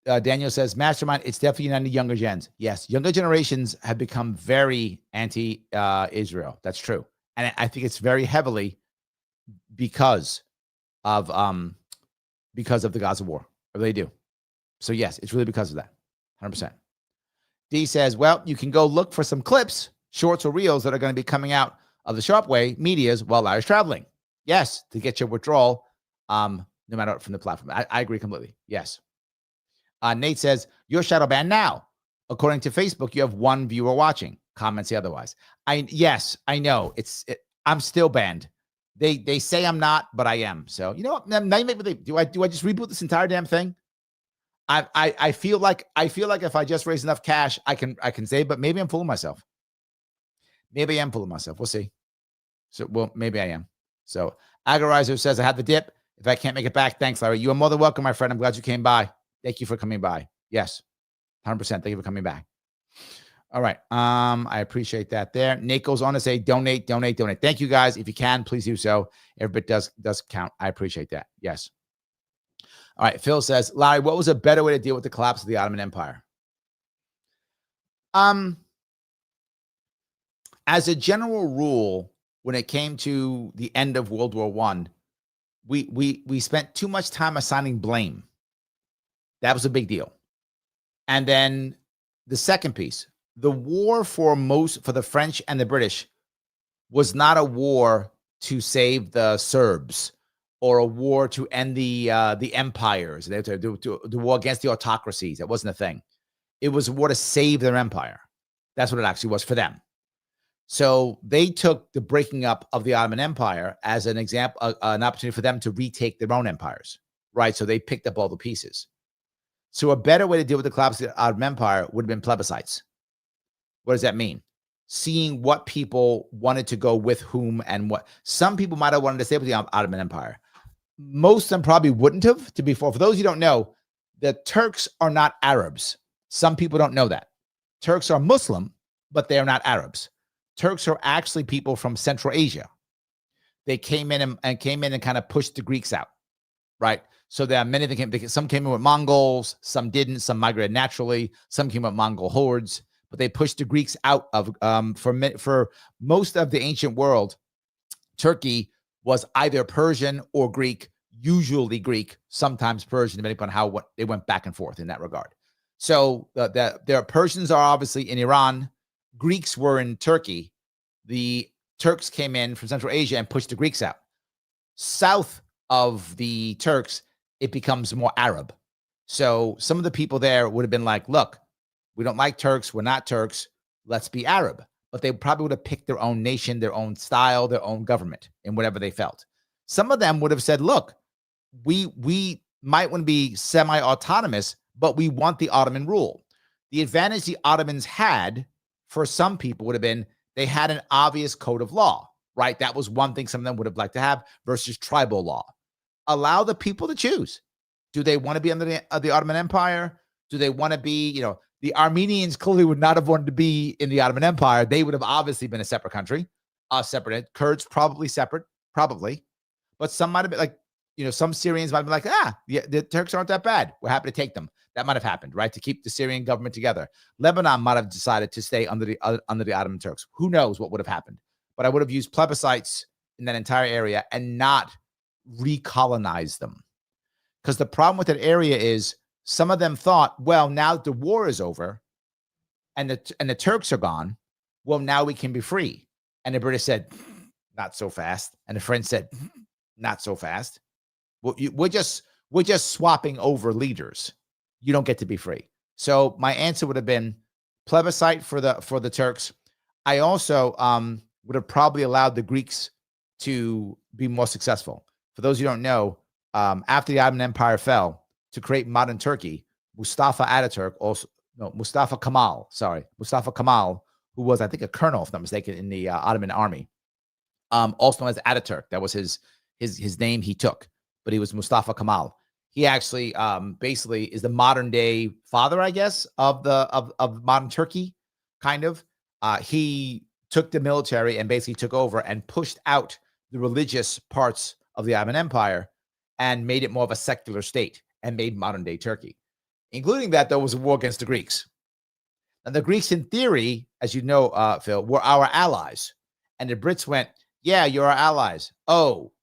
Daniel says, Mastermind, it's definitely not the younger gens. Yes, younger generations have become very anti-Israel. That's true. And I think it's very heavily because of the Gaza war. I really do. So yes, it's really because of that. 100%. D says, well, you can go look for some clips, shorts or reels that are going to be coming out of the Sharpe Way medias while Larry's traveling. Yes, to get your withdrawal, no matter what, from the platform. I agree completely. Yes. Nate says, you're shadow banned now. According to Facebook, you have one viewer watching. Comments the otherwise. Yes, I know. I'm still banned. They say I'm not, but I am. So you know what? Now you make me think, do I just reboot this entire damn thing? I feel like if I just raise enough cash, I can save, but maybe I'm fooling myself. Maybe I am fooling myself. We'll see. So, well, maybe I am. So Agorizer says, I had the dip. If I can't make it back, thanks, Larry. You are more than welcome, my friend. I'm glad you came by. Thank you for coming by. Yes, 100%. Thank you for coming back. All right. I appreciate that there. Nate goes on to say, donate. Thank you, guys. If you can, please do so. Every bit does count. I appreciate that. Yes. All right. Phil says, Larry, what was a better way to deal with the collapse of the Ottoman Empire? As a general rule, when it came to the end of World War I, we spent too much time assigning blame. That was a big deal. And then the second piece, the war for the French and the British was not a war to save the Serbs or a war to end the empires. They had to do the war against the autocracies. That wasn't a thing. It was a war to save their empire. That's what it actually was for them. So they took the breaking up of the Ottoman Empire as an example, an opportunity for them to retake their own empires, right? So they picked up all the pieces. So a better way to deal with the collapse of the Ottoman Empire would have been plebiscites. What does that mean? seeing what people wanted to go with whom and what. Some people might have wanted to stay with the Ottoman Empire. Most of them probably wouldn't have, to be fair. For those who don't know, the Turks are not Arabs. Some people don't know that. Turks are Muslim, but they are not Arabs. Turks are actually people from Central Asia. They came in and kind of pushed the Greeks out, right? So there are many that came. Some came in with Mongols, some didn't. Some migrated naturally. Some came with Mongol hordes, but they pushed the Greeks out of. For most of the ancient world, Turkey was either Persian or Greek, usually Greek, sometimes Persian, depending upon what they went back and forth in that regard. So the Persians are obviously in Iran. Greeks were in Turkey. The Turks came in from Central Asia and pushed the Greeks out. South of the Turks, it becomes more Arab. So some of the people there would have been like, look, we don't like Turks. We're not Turks. Let's be Arab. But they probably would have picked their own nation, their own style, their own government, and whatever they felt. Some of them would have said, look, we might want to be semi-autonomous, but we want the Ottoman rule. The advantage the Ottomans had for some people would have been they had an obvious code of law, right? That was one thing some of them would have liked to have versus tribal law. Allow the people to choose. Do they want to be under the Ottoman Empire? Do they want to be, the Armenians clearly would not have wanted to be in the Ottoman Empire. They would have obviously been a separate country, separate. Kurds probably separate, probably. But some might have been like, some Syrians might be like, the Turks aren't that bad. We're happy to take them. That might have happened, right? To keep the Syrian government together. Lebanon might have decided to stay under the Ottoman Turks. Who knows what would have happened? But I would have used plebiscites in that entire area and not recolonize them. Because the problem with that area is some of them thought, well, now that the war is over and the Turks are gone, well, now we can be free. And the British said, not so fast. And the French said, not so fast. We're just swapping over leaders. You don't get to be free. So my answer would have been plebiscite for the Turks. I also would have probably allowed the Greeks to be more successful. For those who don't know, after the Ottoman Empire fell, to create modern Turkey, Mustafa Kemal, who was, I think, a colonel, if not mistaken, in the Ottoman army, also known as Ataturk. That was his name he took, but he was Mustafa Kemal. He actually basically is the modern day father, I guess, of modern Turkey, kind of. He took the military and basically took over and pushed out the religious parts of the Ottoman Empire and made it more of a secular state and made modern day Turkey. Including that, there was a war against the Greeks. And the Greeks, in theory, as you know, Phil, were our allies. And the Brits went, yeah, you're our allies. Oh,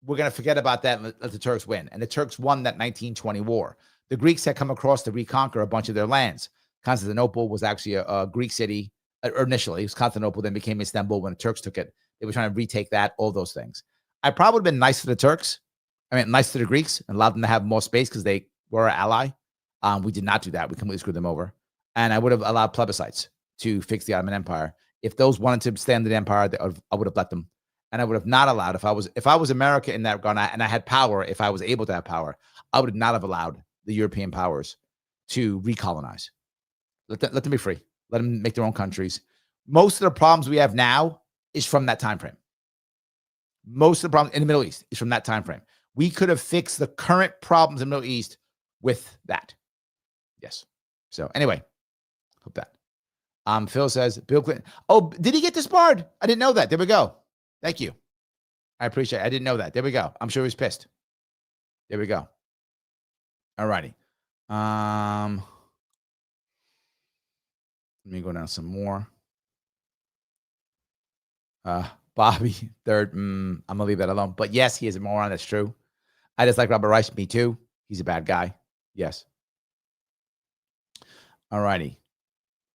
we're going to forget about that and let the Turks win. And the Turks won that 1920 war. The Greeks had come across to reconquer a bunch of their lands. Constantinople was actually a Greek city. Initially, it was Constantinople, then became Istanbul when the Turks took it. They were trying to retake that, all those things. I probably would have been nice to the Turks. Nice to the Greeks and allowed them to have more space because they were our ally. We did not do that. We completely screwed them over. And I would have allowed plebiscites to fix the Ottoman Empire. If those wanted to stay under the empire, I would have let them. And I would have not allowed, if I was America in that regard, and I had power, if I was able to have power, I would not have allowed the European powers to recolonize. Let them be free. Let them make their own countries. Most of the problems we have now is from that time frame. Most of the problems in the Middle East is from that time frame. We could have fixed the current problems in the Middle East with that. Yes. So anyway, hope that. Phil says, Bill Clinton. Oh, did he get disbarred? I didn't know that. There we go. Thank you. I appreciate it. I didn't know that. There we go. I'm sure he was pissed. There we go. All righty. Let me go down some more. Bobby, third. I'm going to leave that alone. But yes, he is a moron. That's true. I just like Robert Rice. Me too. He's a bad guy. Yes. All righty.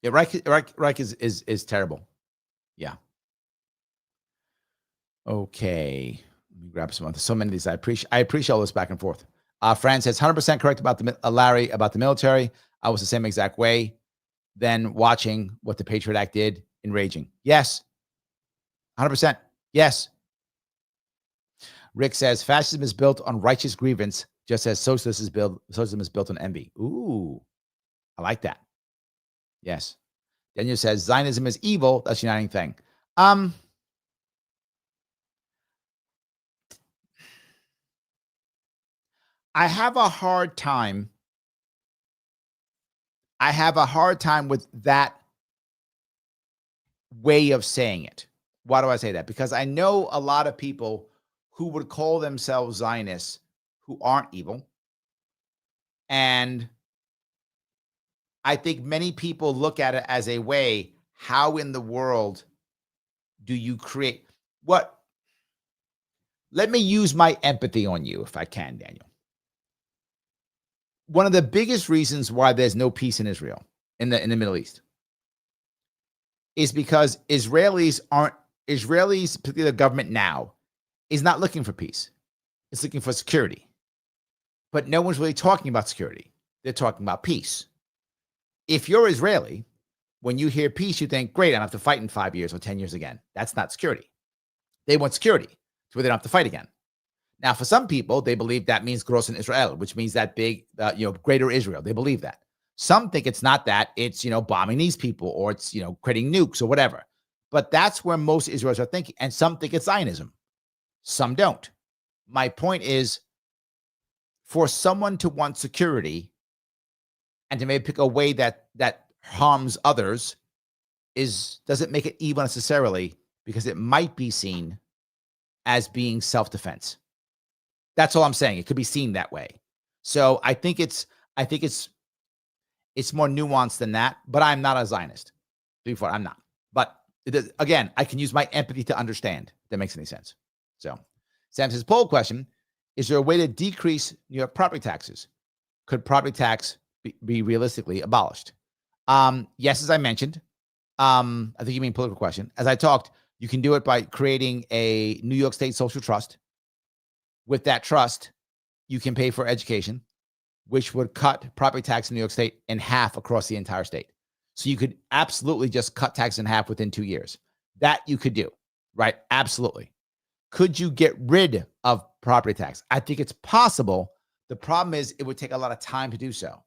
Yeah, Reich is terrible. Yeah. Okay. Let me grab some. So many of these. I appreciate all this back and forth. Fran says 100% correct about Larry about the military. I was the same exact way. Then watching what the Patriot Act did, enraging. Yes. 100%. Yes. Rick says fascism is built on righteous grievance, just as socialism is built on envy. Ooh, I like that. Yes. Daniel says Zionism is evil. That's a uniting thing. I have a hard time. I have a hard time with that way of saying it. Why do I say that? Because I know a lot of people who would call themselves Zionists who aren't evil. And I think many people look at it as a way, how in the world do you create what? Let me use my empathy on you if I can, Daniel. One of the biggest reasons why there's no peace in Israel, in the Middle East, is because Israelis, particularly the government now, is not looking for peace. It's looking for security. But no one's really talking about security. They're talking about peace. If you're Israeli, when you hear peace, you think, great, I don't have to fight in 5 years or 10 years again. That's not security. They want security to where they don't have to fight again. Now, for some people, they believe that means Gross in Israel, which means that big, greater Israel. They believe that. Some think it's not that. It's, bombing these people, or it's, creating nukes or whatever. But that's where most Israelis are thinking. And some think it's Zionism. Some don't. My point is, for someone to want security and to maybe pick a way that harms others doesn't make it evil necessarily, because it might be seen as being self-defense. That's all I'm saying. It could be seen that way. So I think it's more nuanced than that, but I'm not a Zionist. Before, I'm not. But again, I can use my empathy to understand if that makes any sense. So Sam says, poll question, is there a way to decrease New York property taxes? Could property tax be realistically abolished? Yes, as I mentioned. I think you mean political question. As I talked, you can do it by creating a New York State social trust. With that trust, you can pay for education, which would cut property tax in New York State in half across the entire state. So you could absolutely just cut tax in half within 2 years. That you could do, right? Absolutely. Could you get rid of property tax? I think it's possible. The problem is it would take a lot of time to do so,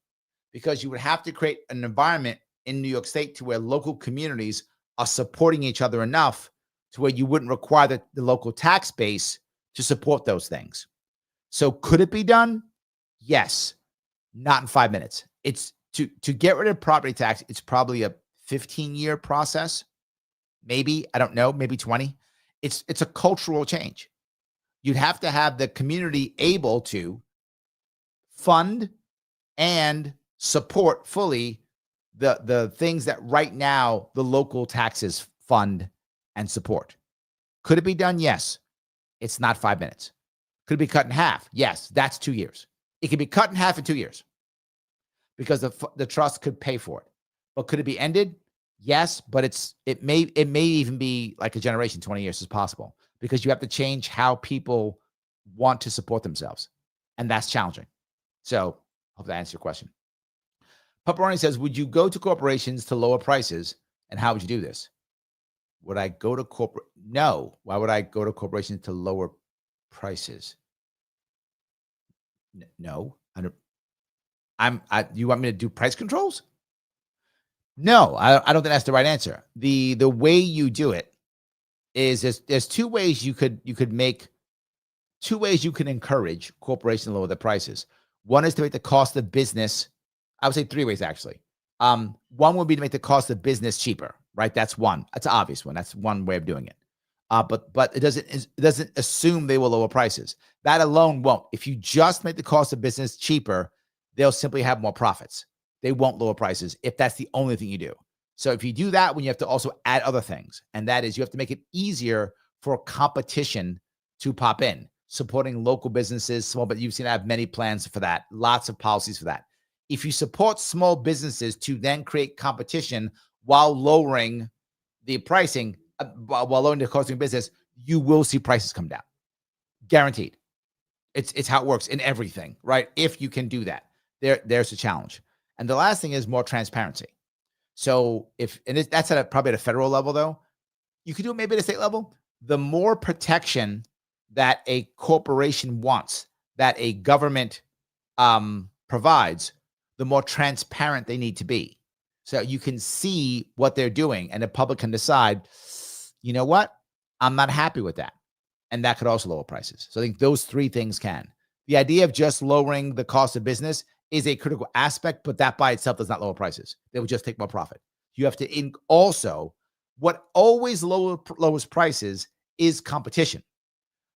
because you would have to create an environment in New York State to where local communities are supporting each other enough to where you wouldn't require the local tax base to support those things. So could it be done? Yes. Not in 5 minutes. It's to get rid of property tax, it's probably a 15-year process. Maybe, I don't know, maybe 20. It's a cultural change. You'd have to have the community able to fund and support fully the things that right now the local taxes fund and support. Could it be done? Yes. It's not 5 minutes. Could it be cut in half? Yes. That's 2 years. It could be cut in half in 2 years because the trust could pay for it. But could it be ended? Yes, but it may even be like a generation. 20 years is possible, because you have to change how people want to support themselves, and that's challenging. So hope that answers your question. Pepperoni says, would you go to corporations to lower prices, and how would you do this? Would I go to corporate? No. Why would I go to corporations to lower prices? No. You want me to do price controls? No, I don't think that's the right answer. The way you do it is there's two ways you could encourage corporations to lower their prices. One is to make the cost of business. I would say 3 ways actually. One would be to make the cost of business cheaper, right? That's one. That's an obvious one. That's one way of doing it. But it doesn't assume they will lower prices. That alone won't. If you just make the cost of business cheaper, they'll simply have more profits. They won't lower prices if that's the only thing you do. So if you do that, when you have to also add other things, and that is you have to make it easier for competition to pop in, supporting local businesses, small, but you've seen I have many plans for that, lots of policies for that. If you support small businesses to then create competition while lowering the pricing, while lowering the cost of doing business, you will see prices come down. Guaranteed. It's how it works in everything, right? If you can do that, there's a challenge. And the last thing is more transparency. So that's probably at a federal level, though. You could do it maybe at a state level. The more protection that a corporation wants, that a government provides, the more transparent they need to be. So you can see what they're doing, and the public can decide, you know what? I'm not happy with that. And that could also lower prices. So I think those three things can. The idea of just lowering the cost of business is a critical aspect, but that by itself does not lower prices. They will just take more profit. You have to also, what always lowers prices is competition.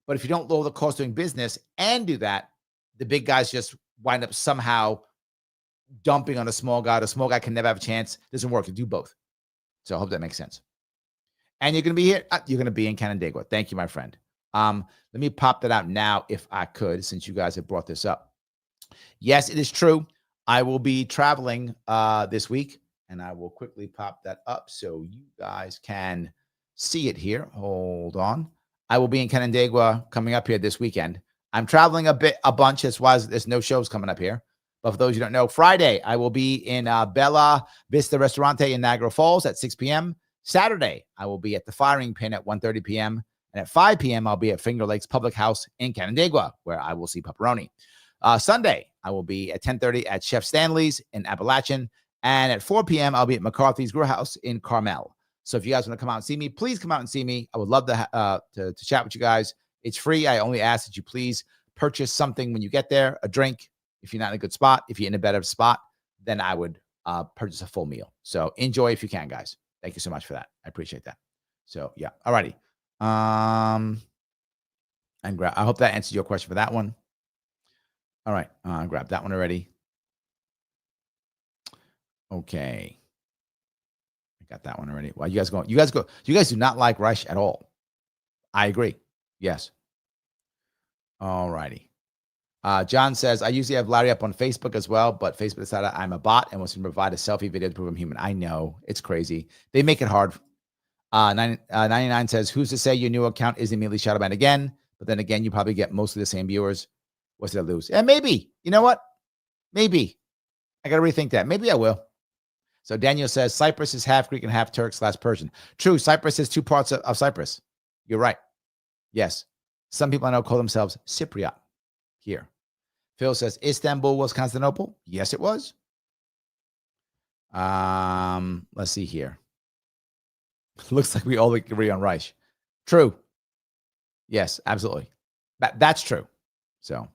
But if you don't lower the cost of doing business and do that, the big guys just wind up somehow dumping on a small guy. The small guy can never have a chance. It doesn't work. You do both. So I hope that makes sense. And you're going to be here. You're going to be in Canandaigua. Thank you, my friend. Let me pop that out now if I could, since you guys have brought this up. Yes, it is true. I will be traveling this week, and I will quickly pop that up so you guys can see it here. Hold on. I will be in Canandaigua coming up here this weekend. I'm traveling a bunch. That's why there's no shows coming up here. But for those you don't know, Friday, I will be in Bella Vista Restaurante in Niagara Falls at 6 p.m. Saturday, I will be at the Firing Pin at 1:30 p.m. And at 5 p.m., I'll be at Finger Lakes Public House in Canandaigua, where I will see Pepperoni. Sunday, I will be at 10:30 at Chef Stanley's in Appalachian. And at 4 p.m., I'll be at McCarthy's Grill House in Carmel. So if you guys want to come out and see me, please come out and see me. I would love to chat with you guys. It's free. I only ask that you please purchase something when you get there, a drink. If you're not in a good spot, if you're in a better spot, then I would purchase a full meal. So enjoy if you can, guys. Thank you so much for that. I appreciate that. So yeah. All righty. And I hope that answers your question for that one. All right. Grab that one already. Okay. I got that one already. Well, you guys go. You guys do not like Reich at all. I agree. Yes. All righty. John says, I usually have Larry up on Facebook as well, but Facebook decided I'm a bot and wants to provide a selfie video to prove I'm human. I know. It's crazy. They make it hard. 99 says, who's to say your new account isn't immediately shadowed banned again? But then again, you probably get mostly the same viewers. What's it to lose? Yeah, maybe. You know what? Maybe. I got to rethink that. Maybe I will. So Daniel says, Cyprus is half Greek and half Turk/Persian. True. Cyprus is two parts of Cyprus. You're right. Yes. Some people I know call themselves Cypriot here. Phil says, Istanbul was Constantinople. Yes, it was. Let's see here. Looks like we all agree on Reich. True. Yes, absolutely. That's true. So,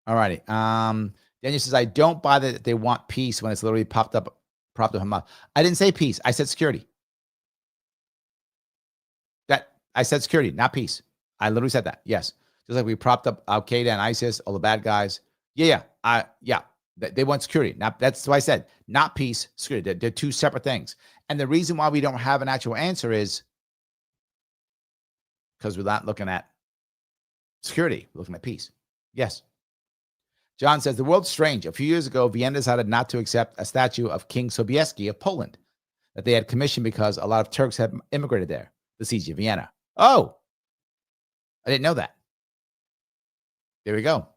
all righty. Daniel says, I don't buy that they want peace when it's literally propped up Hamas. I didn't say peace. I said security. I said security, not peace. I literally said that. Yes. Just like we propped up Al Qaeda and ISIS, all the bad guys. Yeah. They want security. That's why I said not peace, security. They're two separate things. And the reason why we don't have an actual answer is because we're not looking at security. We're looking at peace. Yes. John says, the world's strange. A few years ago, Vienna decided not to accept a statue of King Sobieski of Poland that they had commissioned because a lot of Turks had immigrated there. The siege of Vienna. Oh, I didn't know that. There we go.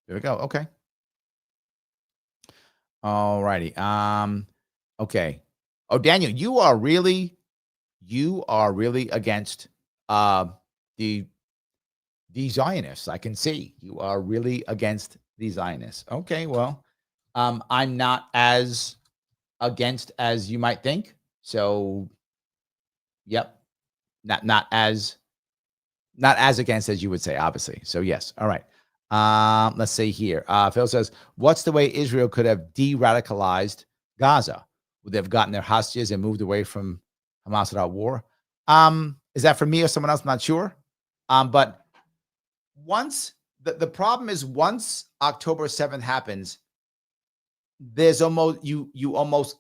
Okay. All righty. Okay. Oh, Daniel, you are really against the Zionists. I can see you are really against the Zionists. Okay, well, I'm not as against as you might think. So, yep, not as against as you would say, obviously. So yes, all right. Let's see here. Phil says, what's the way Israel could have de-radicalized Gaza? Would they have gotten their hostages and moved away from Hamas without war? Is that for me or someone else? I'm not sure. But once the problem is once October 7th happens, there's almost you almost.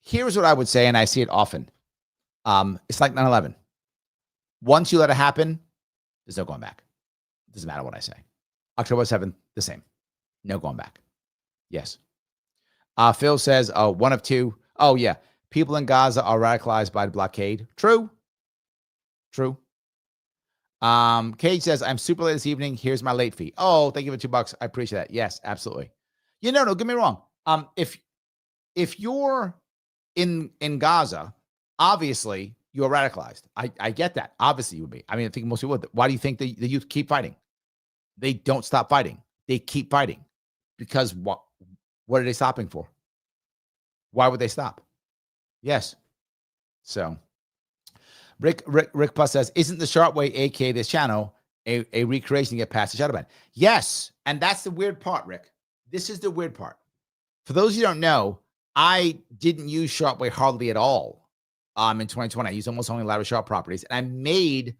Here's what I would say, and I see it often. It's like 9/11. Once you let it happen, there's no going back. It doesn't matter what I say. October 7th, the same. No going back. Yes. Phil says, one of two. Oh, yeah. People in Gaza are radicalized by the blockade. True. Cage says, I'm super late this evening. Here's my late fee. Oh, thank you for $2. I appreciate that. Yes, absolutely. No, don't get me wrong. If you're in Gaza, obviously you're radicalized. I get that. Obviously you would be. I mean, I think most people would. Why do you think the youth keep fighting? They don't stop fighting. They keep fighting because What are they stopping for? Why would they stop? Yes. So Rick Puss says, isn't the Sharpe way, aka this channel, a recreation to get past the shadow ban? Yes. And that's the weird part, Rick. This is the weird part. For those who don't know, I didn't use Sharpe way hardly at all in 2020. I used almost only Larry Sharpe properties. And I made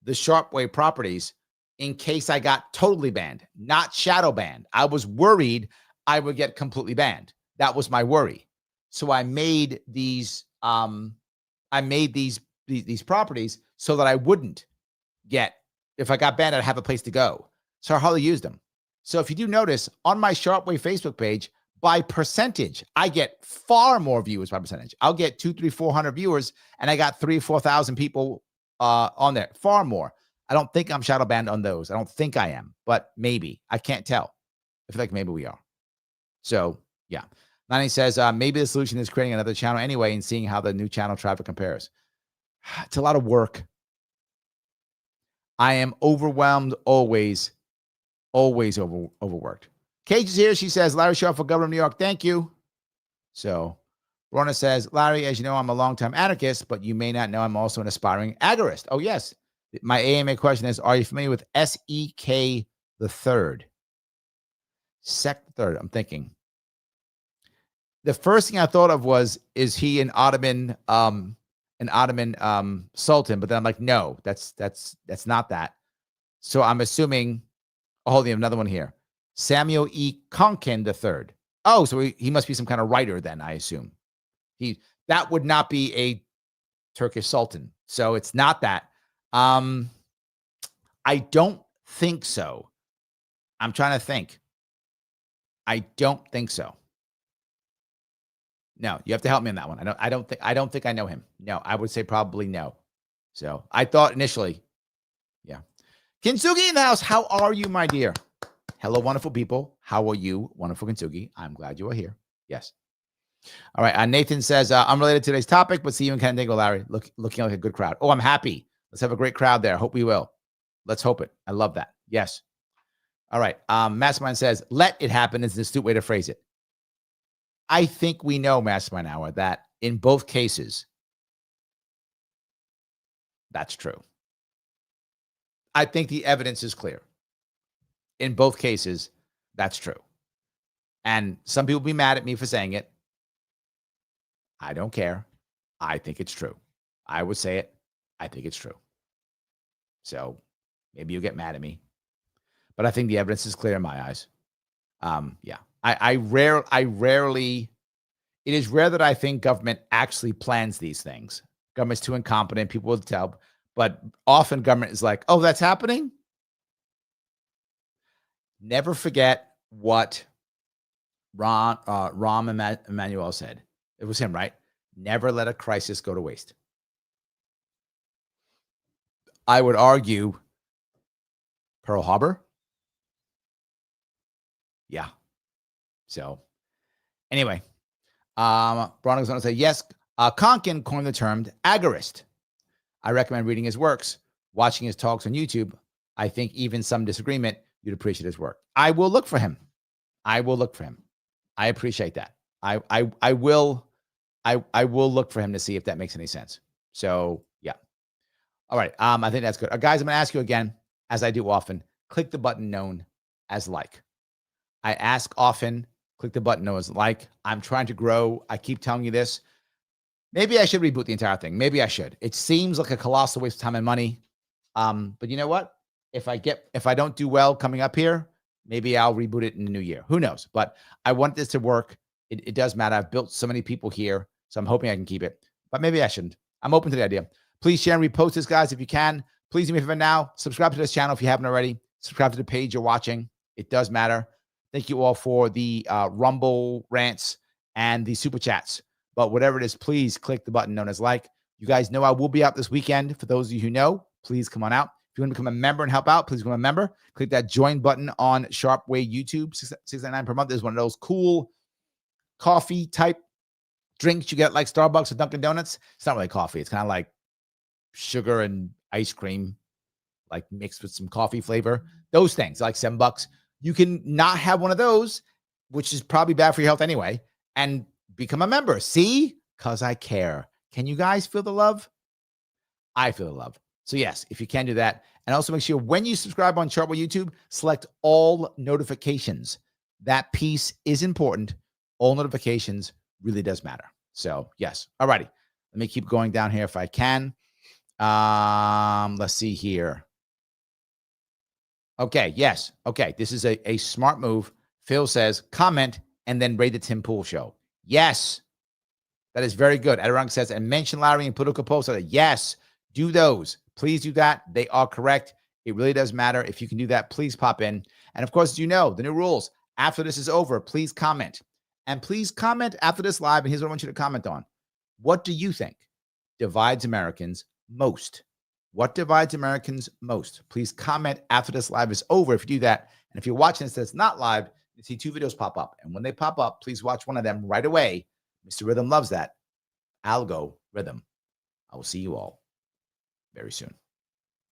the Sharpe way properties in case I got totally banned, not shadow banned. I was worried I would get completely banned. That was my worry. So I made these these properties so that I wouldn't get, if I got banned, I'd have a place to go. So I hardly used them. So if you do notice on my Sharpe way Facebook page, by percentage, I get far more viewers by percentage. I'll get 200, 300, 400 viewers, and I got 3,000 or 4,000 people on there. Far more. I don't think I'm shadow banned on those. I don't think I am, but maybe. I can't tell. I feel like maybe we are. So yeah. Nani says, maybe the solution is creating another channel anyway and seeing how the new channel traffic compares. It's a lot of work. I am overwhelmed always overworked. Cage is here. She says, Larry Sharpe for governor of New York. Thank you. So Rona says, Larry, as you know, I'm a longtime anarchist, but you may not know I'm also an aspiring agorist. Oh, yes. My AMA question is, are you familiar with SEK the Third? Sec the Third, I'm thinking. The first thing I thought of was, is he an Ottoman sultan? But then I'm like, no, that's not that. So I'm assuming, holding another one here. Samuel E. Konkin III. Oh, so he must be some kind of writer then, I assume. That would not be a Turkish sultan. So it's not that. I don't think so. I'm trying to think. I don't think so. No, you have to help me on that one. I don't think I know him. No, I would say probably no. So I thought initially, yeah. Kintsugi in the house. How are you, my dear? Hello, wonderful people. How are you, wonderful Kintsugi? I'm glad you are here. Yes. All right. Nathan says, unrelated to today's topic, but see you in Canandaigua, Larry. Looking like a good crowd. Oh, I'm happy. Let's have a great crowd there. Hope we will. Let's hope it. I love that. Yes. All right. Mastermind says, let it happen is the astute way to phrase it. I think we know, Mastermind Hour, that in both cases, that's true. I think the evidence is clear. In both cases, that's true. And some people be mad at me for saying it. I don't care. I think it's true. I would say it. I think it's true. So maybe you'll get mad at me. But I think the evidence is clear in my eyes. Yeah. It is rare that I think government actually plans these things. Government's too incompetent. People will tell. But often government is like, oh, that's happening? Never forget what Rahm Emanuel said. It was him, right? Never let a crisis go to waste. I would argue Pearl Harbor. Yeah. So anyway, Browning going to say, yes, Konkin coined the term agorist. I recommend reading his works, watching his talks on YouTube. I think even some disagreement, you'd appreciate his work. I will look for him. I appreciate that. I will look for him to see if that makes any sense. So yeah. All right. I think that's good. Guys, I'm going to ask you again, as I do often, click the button known as like. I ask often, click the button known as like. I'm trying to grow. I keep telling you this. Maybe I should reboot the entire thing. Maybe I should. It seems like a colossal waste of time and money. But you know what? If I don't do well coming up here, maybe I'll reboot it in the new year. Who knows? But I want this to work. It does matter. I've built so many people here, so I'm hoping I can keep it. But maybe I shouldn't. I'm open to the idea. Please share and repost this, guys, if you can. Please do me a favor now. Subscribe to this channel if you haven't already. Subscribe to the page you're watching. It does matter. Thank you all for the Rumble rants and the super chats. But whatever it is, please click the button known as like. You guys know I will be out this weekend. For those of you who know, please come on out. If you want to become a member and help out, please become a member. Click that join button on Sharpe Way YouTube. $6.99 per month is one of those cool coffee type drinks you get like Starbucks or Dunkin' Donuts. It's not really coffee. It's kind of like sugar and ice cream, like mixed with some coffee flavor. Those things, like $7. You can not have one of those which is probably bad for your health anyway, and become a member. See? Because I care. Can you guys feel the love? I feel the love. So yes, if you can do that. And also make sure when you subscribe on Sharpe YouTube, select all notifications. That piece is important. All notifications really does matter. So yes. All righty. Let me keep going down here if I can. Let's see here. Okay. Yes. Okay. This is a smart move. Phil says, comment and then rate the Tim Pool show. Yes. That is very good. Adirond says, and mention Larry in political posts. Yes. Do those. Please do that. They are correct. It really does matter. If you can do that, please pop in. And of course, you know the new rules. After this is over, please comment. And please comment after this live. And here's what I want you to comment on. What do you think divides Americans most? What divides Americans most? Please comment after this live is over if you do that. And if you're watching this that's not live, you see two videos pop up. And when they pop up, please watch one of them right away. Mr. Rhythm loves that. Algo Rhythm. I will see you all very soon.